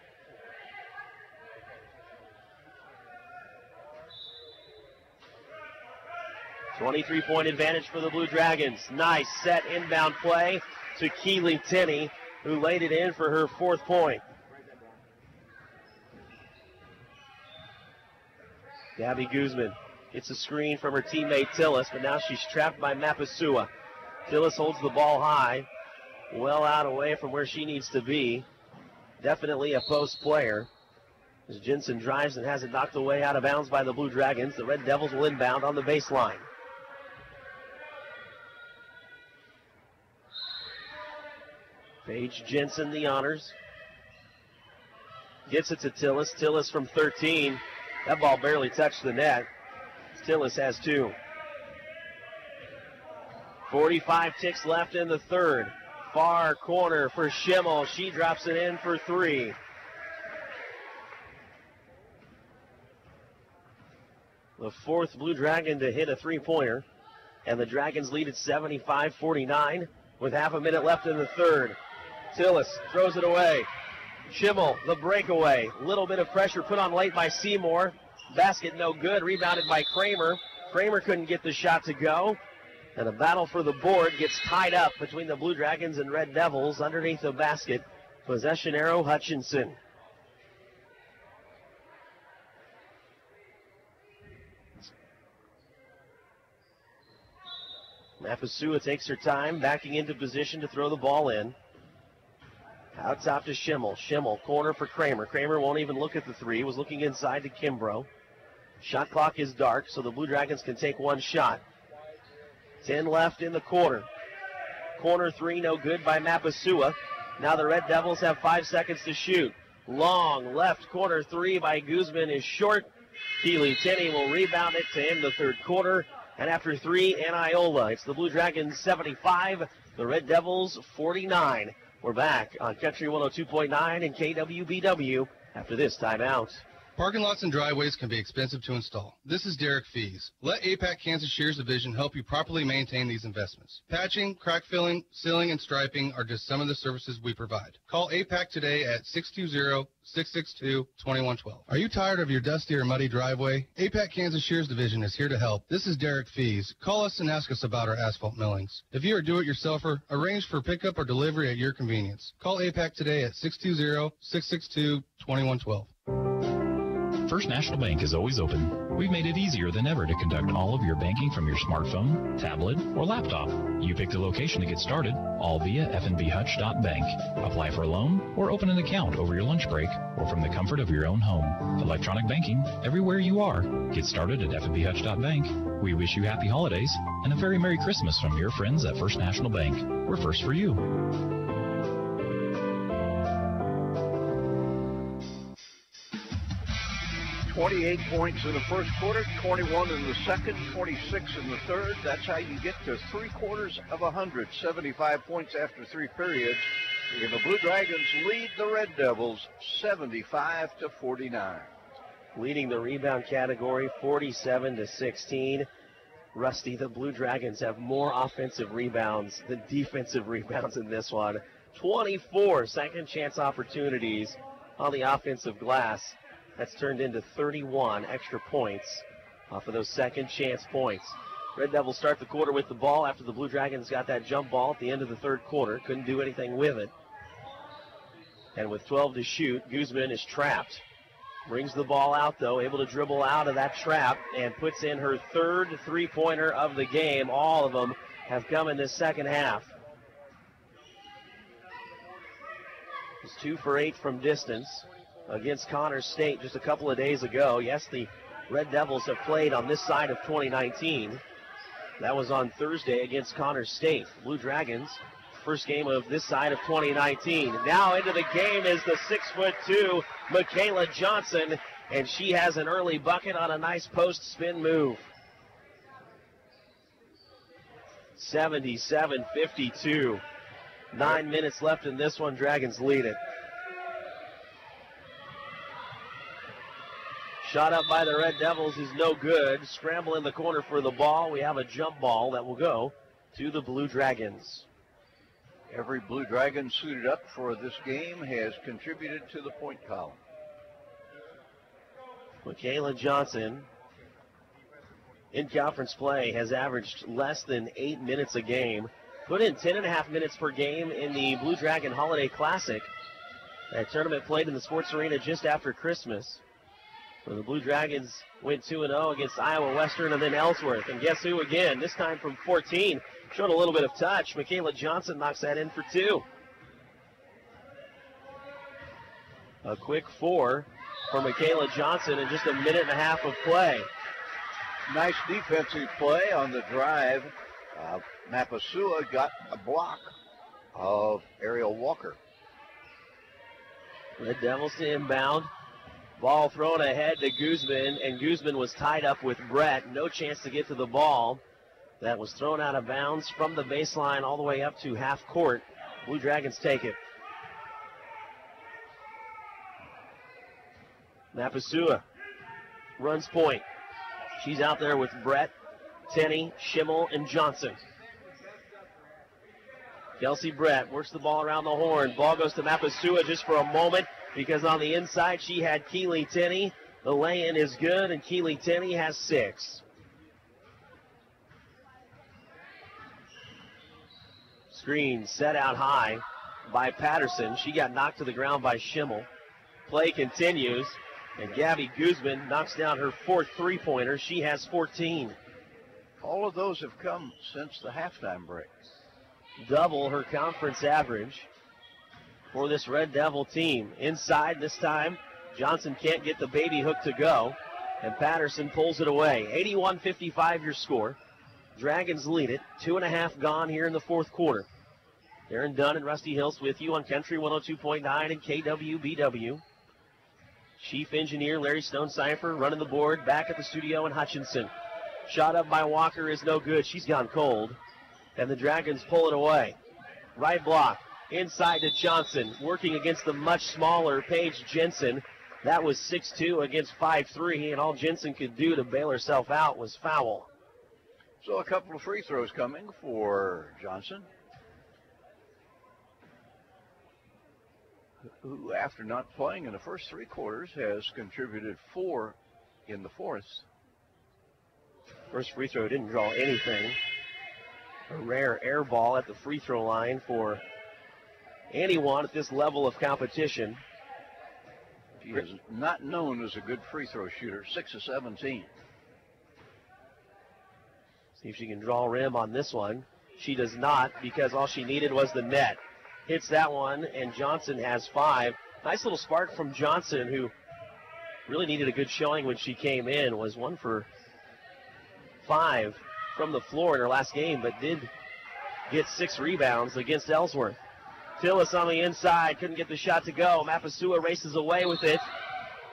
.23 advantage for the Blue Dragons. Nice set inbound play to Keely Tenney, who laid it in for her 4th point. Gabby Guzman gets a screen from her teammate Tillis, but now she's trapped by Mapasua. Tillis holds the ball high, well out away from where she needs to be. Definitely a post player. As Jensen drives and has it knocked away out of bounds by the Blue Dragons, the Red Devils will inbound on the baseline. Paige Jensen, the honors. Gets it to Tillis. Tillis from 13. That ball barely touched the net. Tillis has 2. 45 ticks left in the third. Far corner for Schimmel. She drops it in for 3. The 4th Blue Dragon to hit a 3-pointer. And the Dragons lead at 75-49 with half a minute left in the third. Tillis throws it away. Schimmel, the breakaway. Little bit of pressure put on late by Seymour. Basket no good. Rebounded by Kramer. Kramer couldn't get the shot to go. And a battle for the board gets tied up between the Blue Dragons and Red Devils underneath the basket. Possession arrow, Hutchinson. Mapasua takes her time, backing into position to throw the ball in. Out top to Schimmel. Schimmel, corner for Kramer. Kramer won't even look at the 3. Was looking inside to Kimbrough. Shot clock is dark, so the Blue Dragons can take 1 shot. 10 left in the quarter. Corner 3, no good by Mapasua. Now the Red Devils have 5 seconds to shoot. Long left corner 3 by Guzman is short. Keely Tenney will rebound it to end the third quarter. And after 3 in Iola, it's the Blue Dragons 75, the Red Devils 49. We're back on Country 102.9 and KWBW after this timeout. Parking lots and driveways can be expensive to install. This is Derek Fees. Let APAC Kansas Shears Division help you properly maintain these investments. Patching, crack filling, sealing, and striping are just some of the services we provide. Call APAC today at 620-662-2112. Are you tired of your dusty or muddy driveway? APAC Kansas Shears Division is here to help. This is Derek Fees. Call us and ask us about our asphalt millings. If you are a do-it-yourselfer, arrange for pickup or delivery at your convenience. Call APAC today at 620-662-2112. First National Bank is always open. We've made it easier than ever to conduct all of your banking from your smartphone, tablet, or laptop. You pick the location to get started, all via fnbhutch.bank. Apply for a loan or open an account over your lunch break or from the comfort of your own home. Electronic banking everywhere you are. Get started at fnbhutch.bank. We wish you happy holidays and a very Merry Christmas from your friends at First National Bank. We're first for you. 28 points in the first quarter, 21 in the second, 26 in the third. That's how you get to 3/4 75 points after 3 periods. And the Blue Dragons lead the Red Devils 75-49. Leading the rebound category 47-16. Rusty, the Blue Dragons have more offensive rebounds than defensive rebounds in this one. 24 second chance opportunities on the offensive glass. That's turned into 31 extra points off of those second chance points. Red Devils start the quarter with the ball after the Blue Dragons got that jump ball at the end of the third quarter. Couldn't do anything with it. And with 12 to shoot, Guzman is trapped. Brings the ball out, though, able to dribble out of that trap and puts in her third three-pointer of the game. All of them have come in this second half. It's 2 for 8 from distance against Connors State just a couple of days ago. Yes, the Red Devils have played on this side of 2019. That was on Thursday against Connors State. Blue Dragons, first game of this side of 2019. Now into the game is the 6'2", Michaela Johnson, and she has an early bucket on a nice post spin move. 77-52. 9 minutes left in this one. Dragons lead it. Shot up by the Red Devils is no good. Scramble in the corner for the ball. We have a jump ball that will go to the Blue Dragons. Every Blue Dragon suited up for this game has contributed to the point column. Michaela Johnson, in conference play, has averaged less than 8 minutes a game. Put in 10.5 minutes per game in the Blue Dragon Holiday Classic, a tournament played in the Sports Arena just after Christmas. So the Blue Dragons went 2-0 against Iowa Western and then Ellsworth. And guess who again? This time from 14. Showed a little bit of touch. Michaela Johnson knocks that in for 2. A quick 4 for Michaela Johnson in just a minute and a half of play. Nice defensive play on the drive. Mapasua got a block of Ariel Walker. Red Devils to inbound. Ball thrown ahead to Guzman, and Guzman was tied up with Brett. No chance to get to the ball. That was thrown out of bounds from the baseline all the way up to half court. Blue Dragons take it. Mapasua runs point. She's out there with Brett, Tenney, Schimmel, and Johnson. Kelsey Brett works the ball around the horn. Ball goes to Mapasua just for a moment because on the inside she had Keely Tenney. The lay-in is good, and Keely Tenney has 6. Screen set out high by Patterson. She got knocked to the ground by Schimmel. Play continues, and Gabby Guzman knocks down her 4th three-pointer. She has 14. All of those have come since the halftime break. Double her conference average for this Red Devil team. Inside this time, Johnson can't get the baby hook to go, and Patterson pulls it away. 81-55 your score. Dragons lead it. 2.5 gone here in the fourth quarter. Aaron Dunn and Rusty Hills with you on Country 102.9 and KWBW. Chief Engineer Larry Stone-Cipher running the board back at the studio in Hutchinson. Shot up by Walker is no good. She's gone cold. And the Dragons pull it away. Right block. Inside to Johnson. Working against the much smaller Paige Jensen. That was 6'2" against 5'3", and all Jensen could do to bail herself out was foul. So a couple of free throws coming for Johnson, who, after not playing in the first 3 quarters, has contributed 4 in the fourth. First free throw didn't draw anything. A rare air ball at the free throw line for anyone at this level of competition. He is not known as a good free throw shooter, 6 of 17. See if she can draw rim on this one. She does not, because all she needed was the net. Hits that one, and Johnson has 5. Nice little spark from Johnson, who really needed a good showing when she came in. Was 1 for 5 from the floor in her last game, but did get 6 rebounds against Ellsworth. Tillis on the inside, couldn't get the shot to go. Mapasua races away with it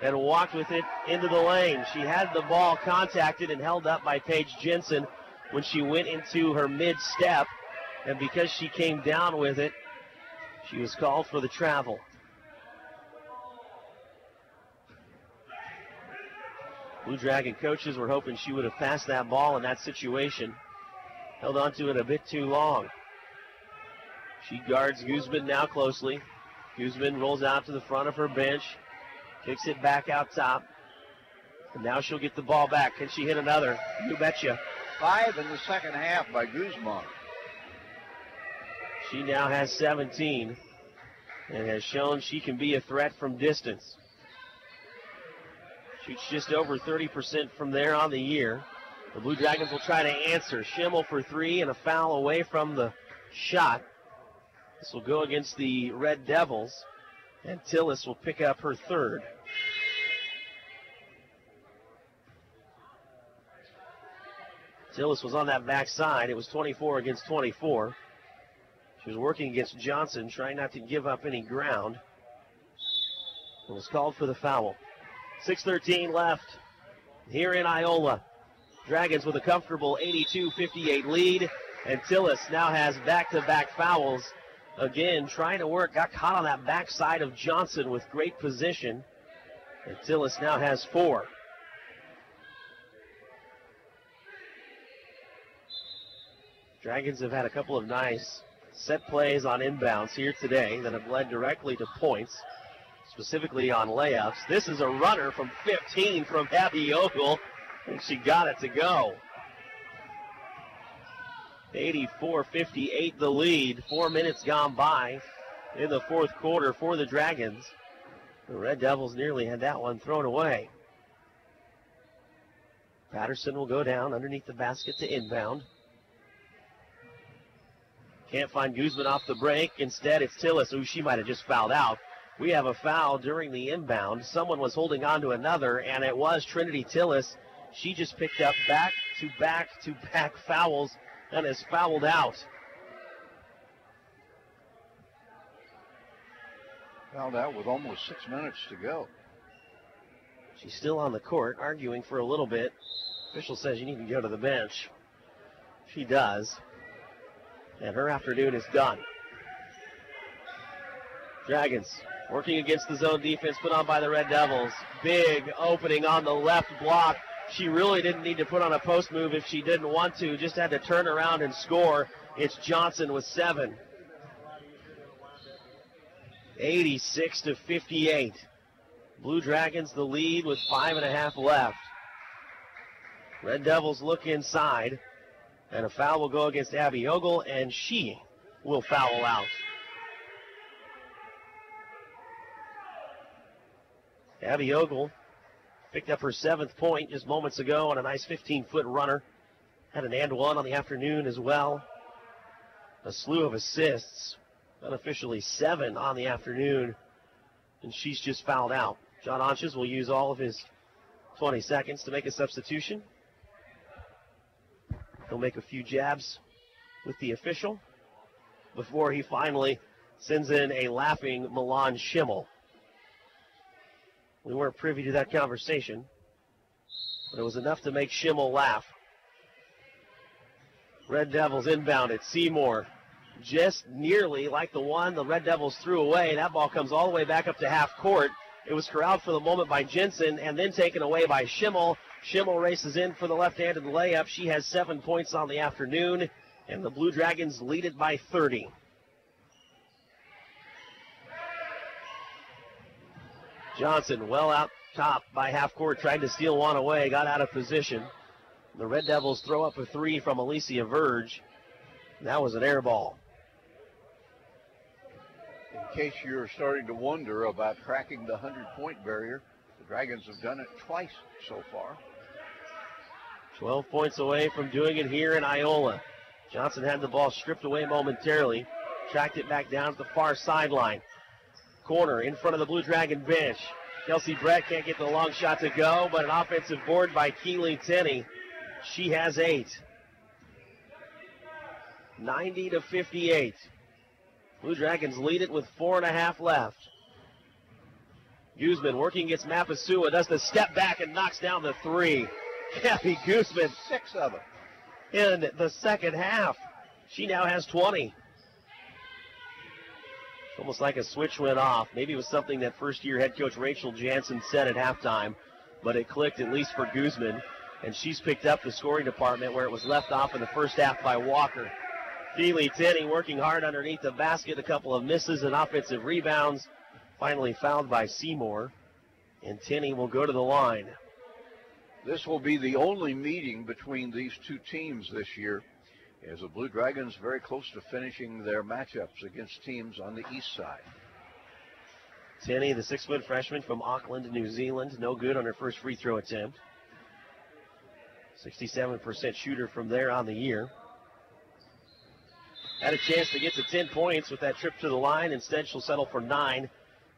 and walked with it into the lane. She had the ball contacted and held up by Paige Jensen when she went into her mid-step, and because she came down with it, she was called for the travel. Blue Dragon coaches were hoping she would have passed that ball in that situation. Held on to it a bit too long. She guards Guzman now closely. Guzman rolls out to the front of her bench, kicks it back out top, and now she'll get the ball back. Can she hit another? You betcha. 5 in the second half by Guzman. She now has 17 and has shown she can be a threat from distance. Shoots just over 30% from there on the year. The Blue Dragons will try to answer. Schimmel for 3 and a foul away from the shot. This will go against the Red Devils, and Tillis will pick up her 3rd. Tillis was on that backside. It was 24 against 24. She was working against Johnson, trying not to give up any ground. It was called for the foul. 6:13 left here in Iola. Dragons with a comfortable 82-58 lead, and Tillis now has back-to-back fouls. Again, trying to work, got caught on that backside of Johnson with great position, and Tillis now has 4. Dragons have had a couple of nice set plays on inbounds here today that have led directly to points, specifically on layups. This is a runner from 15 from Abby Ogle, and she got it to go. 84-58 the lead. 4 minutes gone by in the fourth quarter for the Dragons. The Red Devils nearly had that one thrown away. Patterson will go down underneath the basket to inbound. Can't find Guzman off the break. Instead, it's Tillis, who she might have just fouled out. We have a foul during the inbound. Someone was holding on to another, and it was Trinity Tillis. She just picked up back-to-back fouls and is fouled out. Fouled out with almost 6 minutes to go. She's still on the court, arguing for a little bit. Official says you need to go to the bench. She does. And her afternoon is done. Dragons working against the zone defense put on by the Red Devils. Big opening on the left block. She really didn't need to put on a post move if she didn't want to. Just had to turn around and score. It's Johnson with 7. 86-58. Blue Dragons the lead with 5.5 left. Red Devils look inside. And a foul will go against Abby Ogle, and she will foul out. Abby Ogle picked up her 7th point just moments ago on a nice 15-foot runner. Had an and one on the afternoon as well. A slew of assists, unofficially 7 on the afternoon, and she's just fouled out. John Anches will use all of his 20 seconds to make a substitution. He'll make a few jabs with the official before he finally sends in a laughing Milan Schimmel. We weren't privy to that conversation, but it was enough to make Schimmel laugh. Red Devils inbounded. Seymour just nearly like the one the Red Devils threw away. That ball comes all the way back up to half court. It was corralled for the moment by Jensen and then taken away by Schimmel. Schimmel races in for the left-handed layup. She has 7 points on the afternoon, and the Blue Dragons lead it by 30. Johnson well out top by half court, tried to steal one away, got out of position. The Red Devils throw up a 3 from Alicia Verge. That was an air ball. case you're starting to wonder about cracking the 100-point barrier, the Dragons have done it twice so far. 12 points away from doing it here in Iola. Johnson had the ball stripped away momentarily, tracked it back down to the far sideline. Corner in front of the Blue Dragon bench. Kelsey Brett can't get the long shot to go, but an offensive board by Keely Tenney. She has 8. 90-58. Blue Dragons lead it with 4.5 left. Guzman working against Mapasua, does the step back and knocks down the 3. Kathy Guzman. 6 of them. In the second half. She now has 20. It's almost like a switch went off. Maybe it was something that first-year head coach Rachel Jansen said at halftime, but it clicked at least for Guzman, and she's picked up the scoring department where it was left off in the first half by Walker. Keely Tenney working hard underneath the basket, a couple of misses and offensive rebounds. Finally fouled by Seymour, and Tenney will go to the line. This will be the only meeting between these two teams this year, as the Blue Dragons very close to finishing their matchups against teams on the east side. Tenney, the 6-foot freshman from Auckland, New Zealand, no good on her first free throw attempt. 67% shooter from there on the year. Had a chance to get to 10 points with that trip to the line. Instead, she'll settle for 9.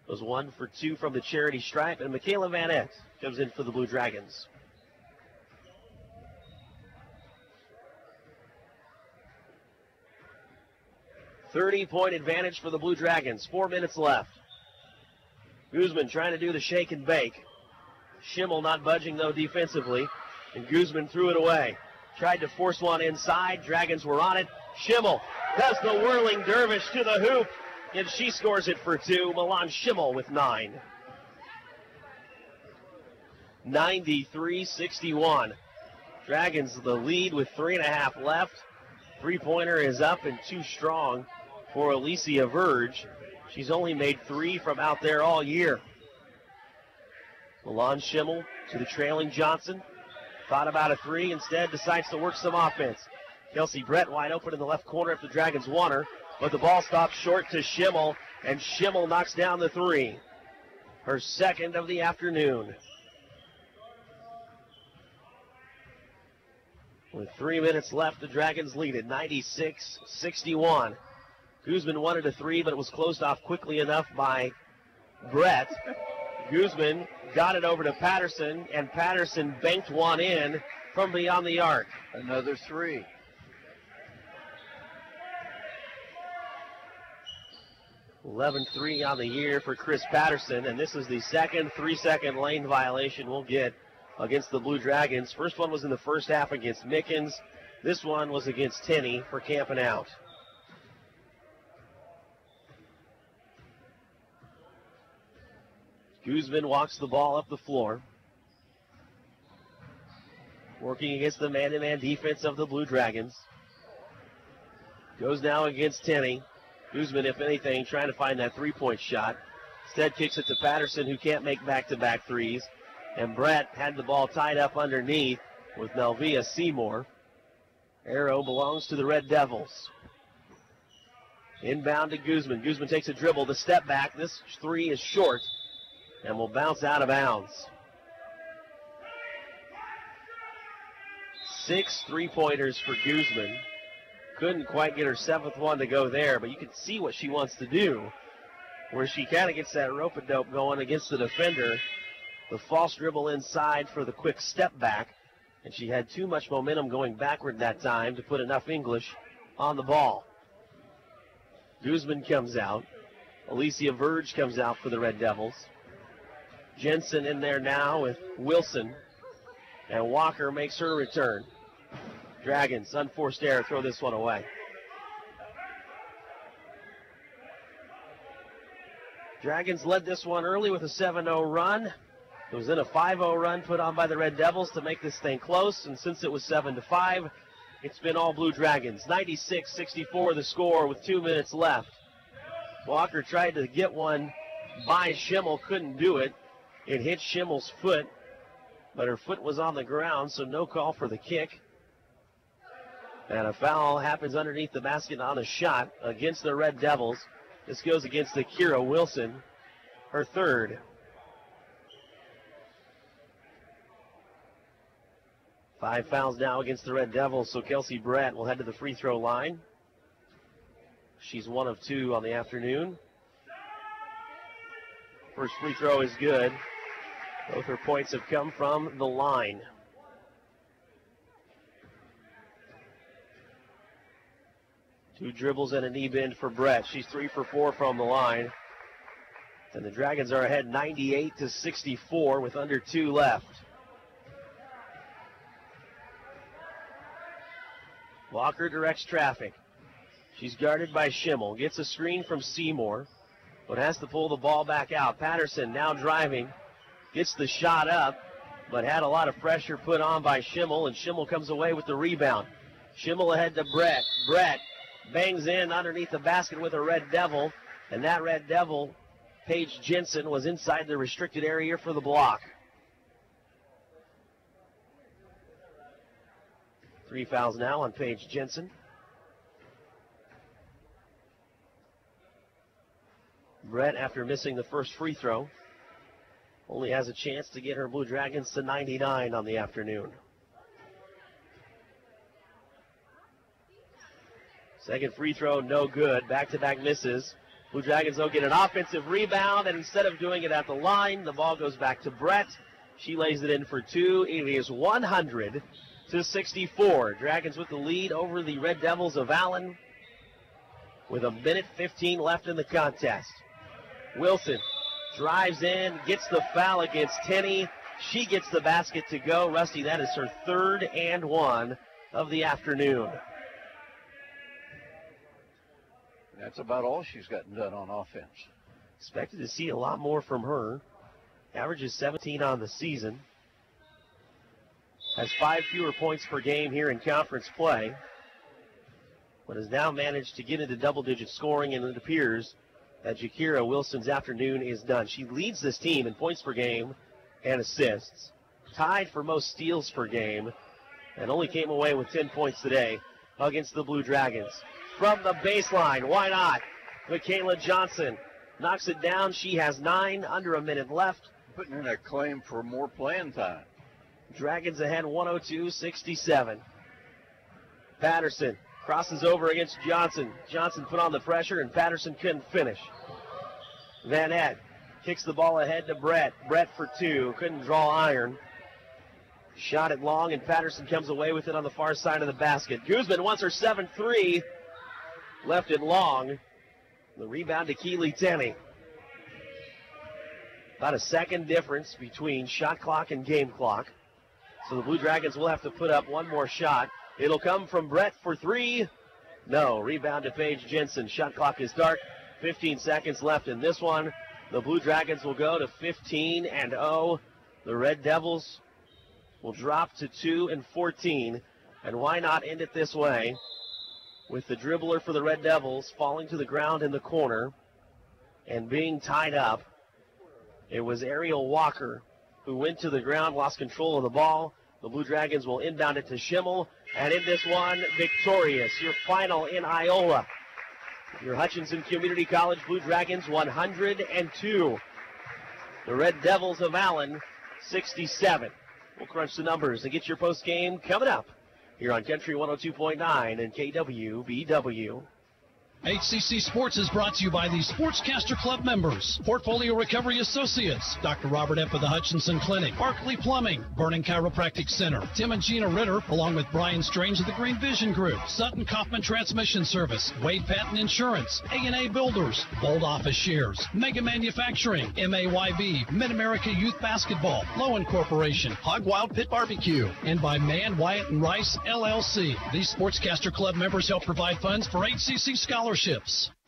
Was 1 for 2 from the charity stripe. And Michaela Van Eck comes in for the Blue Dragons. .30-point advantage for the Blue Dragons. 4 minutes left. Guzman trying to do the shake and bake. Schimmel not budging, though, defensively. And Guzman threw it away. Tried to force one inside. Dragons were on it. Schimmel does the whirling dervish to the hoop, and she scores it for 2. Milan Schimmel with 9. 93-61. Dragons the lead with 3.5 left. Three-pointer is up and too strong for Alicia Verge. She's only made 3 from out there all year. Milan Schimmel to the trailing Johnson. Thought about a 3, instead decides to work some offense. Kelsey Brett wide open in the left corner if the Dragons want her, but the ball stops short to Schimmel, and Schimmel knocks down the 3. Her second of the afternoon. With 3 minutes left, the Dragons lead at 96-61. Guzman wanted a 3, but it was closed off quickly enough by Brett. Guzman got it over to Patterson, and Patterson banked one in from beyond the arc. Another 3. 11-3 on the year for Chris Patterson, and this is the second 3-second lane violation we'll get against the Blue Dragons. First one was in the first half against Mickens. This one was against Tenney for camping out. Guzman walks the ball up the floor. Working against the man-to-man defense of the Blue Dragons. Goes now against Tenney. Guzman, if anything, trying to find that three-point shot. Instead kicks it to Patterson, who can't make back-to-back threes. And Brett had the ball tied up underneath with Melvia Seymour. Arrow belongs to the Red Devils. Inbound to Guzman. Guzman takes a dribble, the step back. This 3 is short and will bounce out of bounds. 6 three-pointers for Guzman. Couldn't quite get her 7th one to go there, but you can see what she wants to do, where she kind of gets that rope-a-dope going against the defender. The false dribble inside for the quick step back, and she had too much momentum going backward that time to put enough English on the ball. Guzman comes out. Alicia Verge comes out for the Red Devils. Jensen in there now with Wilson, and Walker makes her return. Dragons, unforced error, throw this one away. Dragons led this one early with a 7-0 run. It was then a 5-0 run put on by the Red Devils to make this thing close, and since it was 7-5, it's been all Blue Dragons. 96-64 the score with 2 minutes left. Walker tried to get one by Schimmel, couldn't do it. It hit Schimmel's foot, but her foot was on the ground, so no call for the kick. And a foul happens underneath the basket on a shot against the Red Devils. This goes against Akira Wilson, her third. 5 fouls now against the Red Devils, so Kelsey Brett will head to the free throw line. She's 1 of 2 on the afternoon. First free throw is good. Both her points have come from the line. Two dribbles and a knee bend for Brett. She's 3 for 4 from the line. And the Dragons are ahead 98-64 with under 2 left. Walker directs traffic. She's guarded by Schimmel. Gets a screen from Seymour, but has to pull the ball back out. Patterson now driving. Gets the shot up, but had a lot of pressure put on by Schimmel, and Schimmel comes away with the rebound. Schimmel ahead to Brett. Brett bangs in underneath the basket with a Red Devil, and that Red Devil, Paige Jensen, was inside the restricted area for the block. 3 fouls now on Paige Jensen. Brett, after missing the first free throw, only has a chance to get her Blue Dragons to 99 on the afternoon. Second free throw, no good. Back-to-back misses. Blue Dragons, though, get an offensive rebound, and instead of doing it at the line, the ball goes back to Brett. She lays it in for 2. It is 100-64. Dragons with the lead over the Red Devils of Allen with 1:15 left in the contest. Wilson drives in, gets the foul against Tenney. She gets the basket to go. Rusty, that is her 3rd and 1 of the afternoon. That's about all she's gotten done on offense. Expected to see a lot more from her. Averages 17 on the season. Has 5 fewer points per game here in conference play, but has now managed to get into double-digit scoring, and it appears that Jakira Wilson's afternoon is done. She leads this team in points per game and assists, tied for most steals per game, and only came away with 10 points today against the Blue Dragons. From the baseline, why not? Michaela Johnson knocks it down. She has 9, under a minute left. Putting in a claim for more playing time. Dragons ahead 102-67. Patterson crosses over against Johnson. Johnson put on the pressure, and Patterson couldn't finish. Van Eck kicks the ball ahead to Brett. Brett for 2. Couldn't draw iron. Shot it long, and Patterson comes away with it on the far side of the basket. Guzman wants her 7-3. Left it long. The rebound to Keely Tenney. About a second difference between shot clock and game clock. So the Blue Dragons will have to put up one more shot. It'll come from Brett for 3. No. Rebound to Paige Jensen. Shot clock is dark. 15 seconds left in this one. The Blue Dragons will go to 15-0. The Red Devils will drop to 2-14. And why not end it this way? With the dribbler for the Red Devils falling to the ground in the corner and being tied up. It was Ariel Walker who went to the ground, lost control of the ball. The Blue Dragons will inbound it to Schimmel, and in this one, victorious. Your final in Iola. Your Hutchinson Community College Blue Dragons 102. The Red Devils of Allen 67. We'll crunch the numbers and get your post game coming up here on Country 102.9 and KWBW. HCC Sports is brought to you by the Sportscaster Club members, Portfolio Recovery Associates, Dr. Robert Epp of the Hutchinson Clinic, Barkley Plumbing, Vernon Chiropractic Center, Tim and Gina Ritter, along with Brian Strange of the Green Vision Group, Sutton Kaufman Transmission Service, Wade Patton Insurance, A&A Builders, Bold Office Shares, Mega Manufacturing, MAYB, Mid-America Youth Basketball, Lowen Corporation, Hog Wild Pit Barbecue, and by Mann, Wyatt, and Rice, LLC. These Sportscaster Club members help provide funds for HCC scholarships.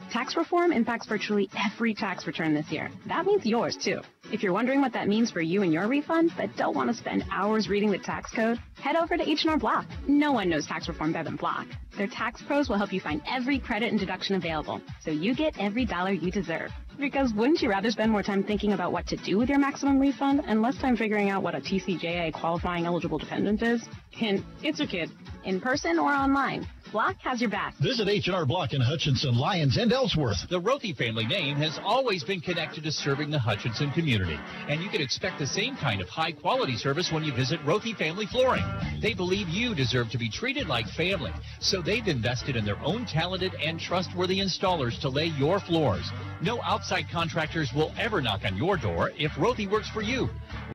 Tax reform impacts virtually every tax return this year. That means yours, too. If you're wondering what that means for you and your refund, but don't want to spend hours reading the tax code, head over to H&R Block. No one knows tax reform better than Block. Their tax pros will help you find every credit and deduction available, so you get every dollar you deserve. Because wouldn't you rather spend more time thinking about what to do with your maximum refund and less time figuring out what a TCJA qualifying eligible dependent is? Hint, it's your kid. In person or online, Block has your back. Visit H&R Block in Hutchinson, Lyons, and Ellsworth. The Rothy family name has always been connected to serving the Hutchinson community, and you can expect the same kind of high-quality service when you visit Rothy Family Flooring. They believe you deserve to be treated like family, so they've invested in their own talented and trustworthy installers to lay your floors. No outside contractors will ever knock on your door if Rothy works for you.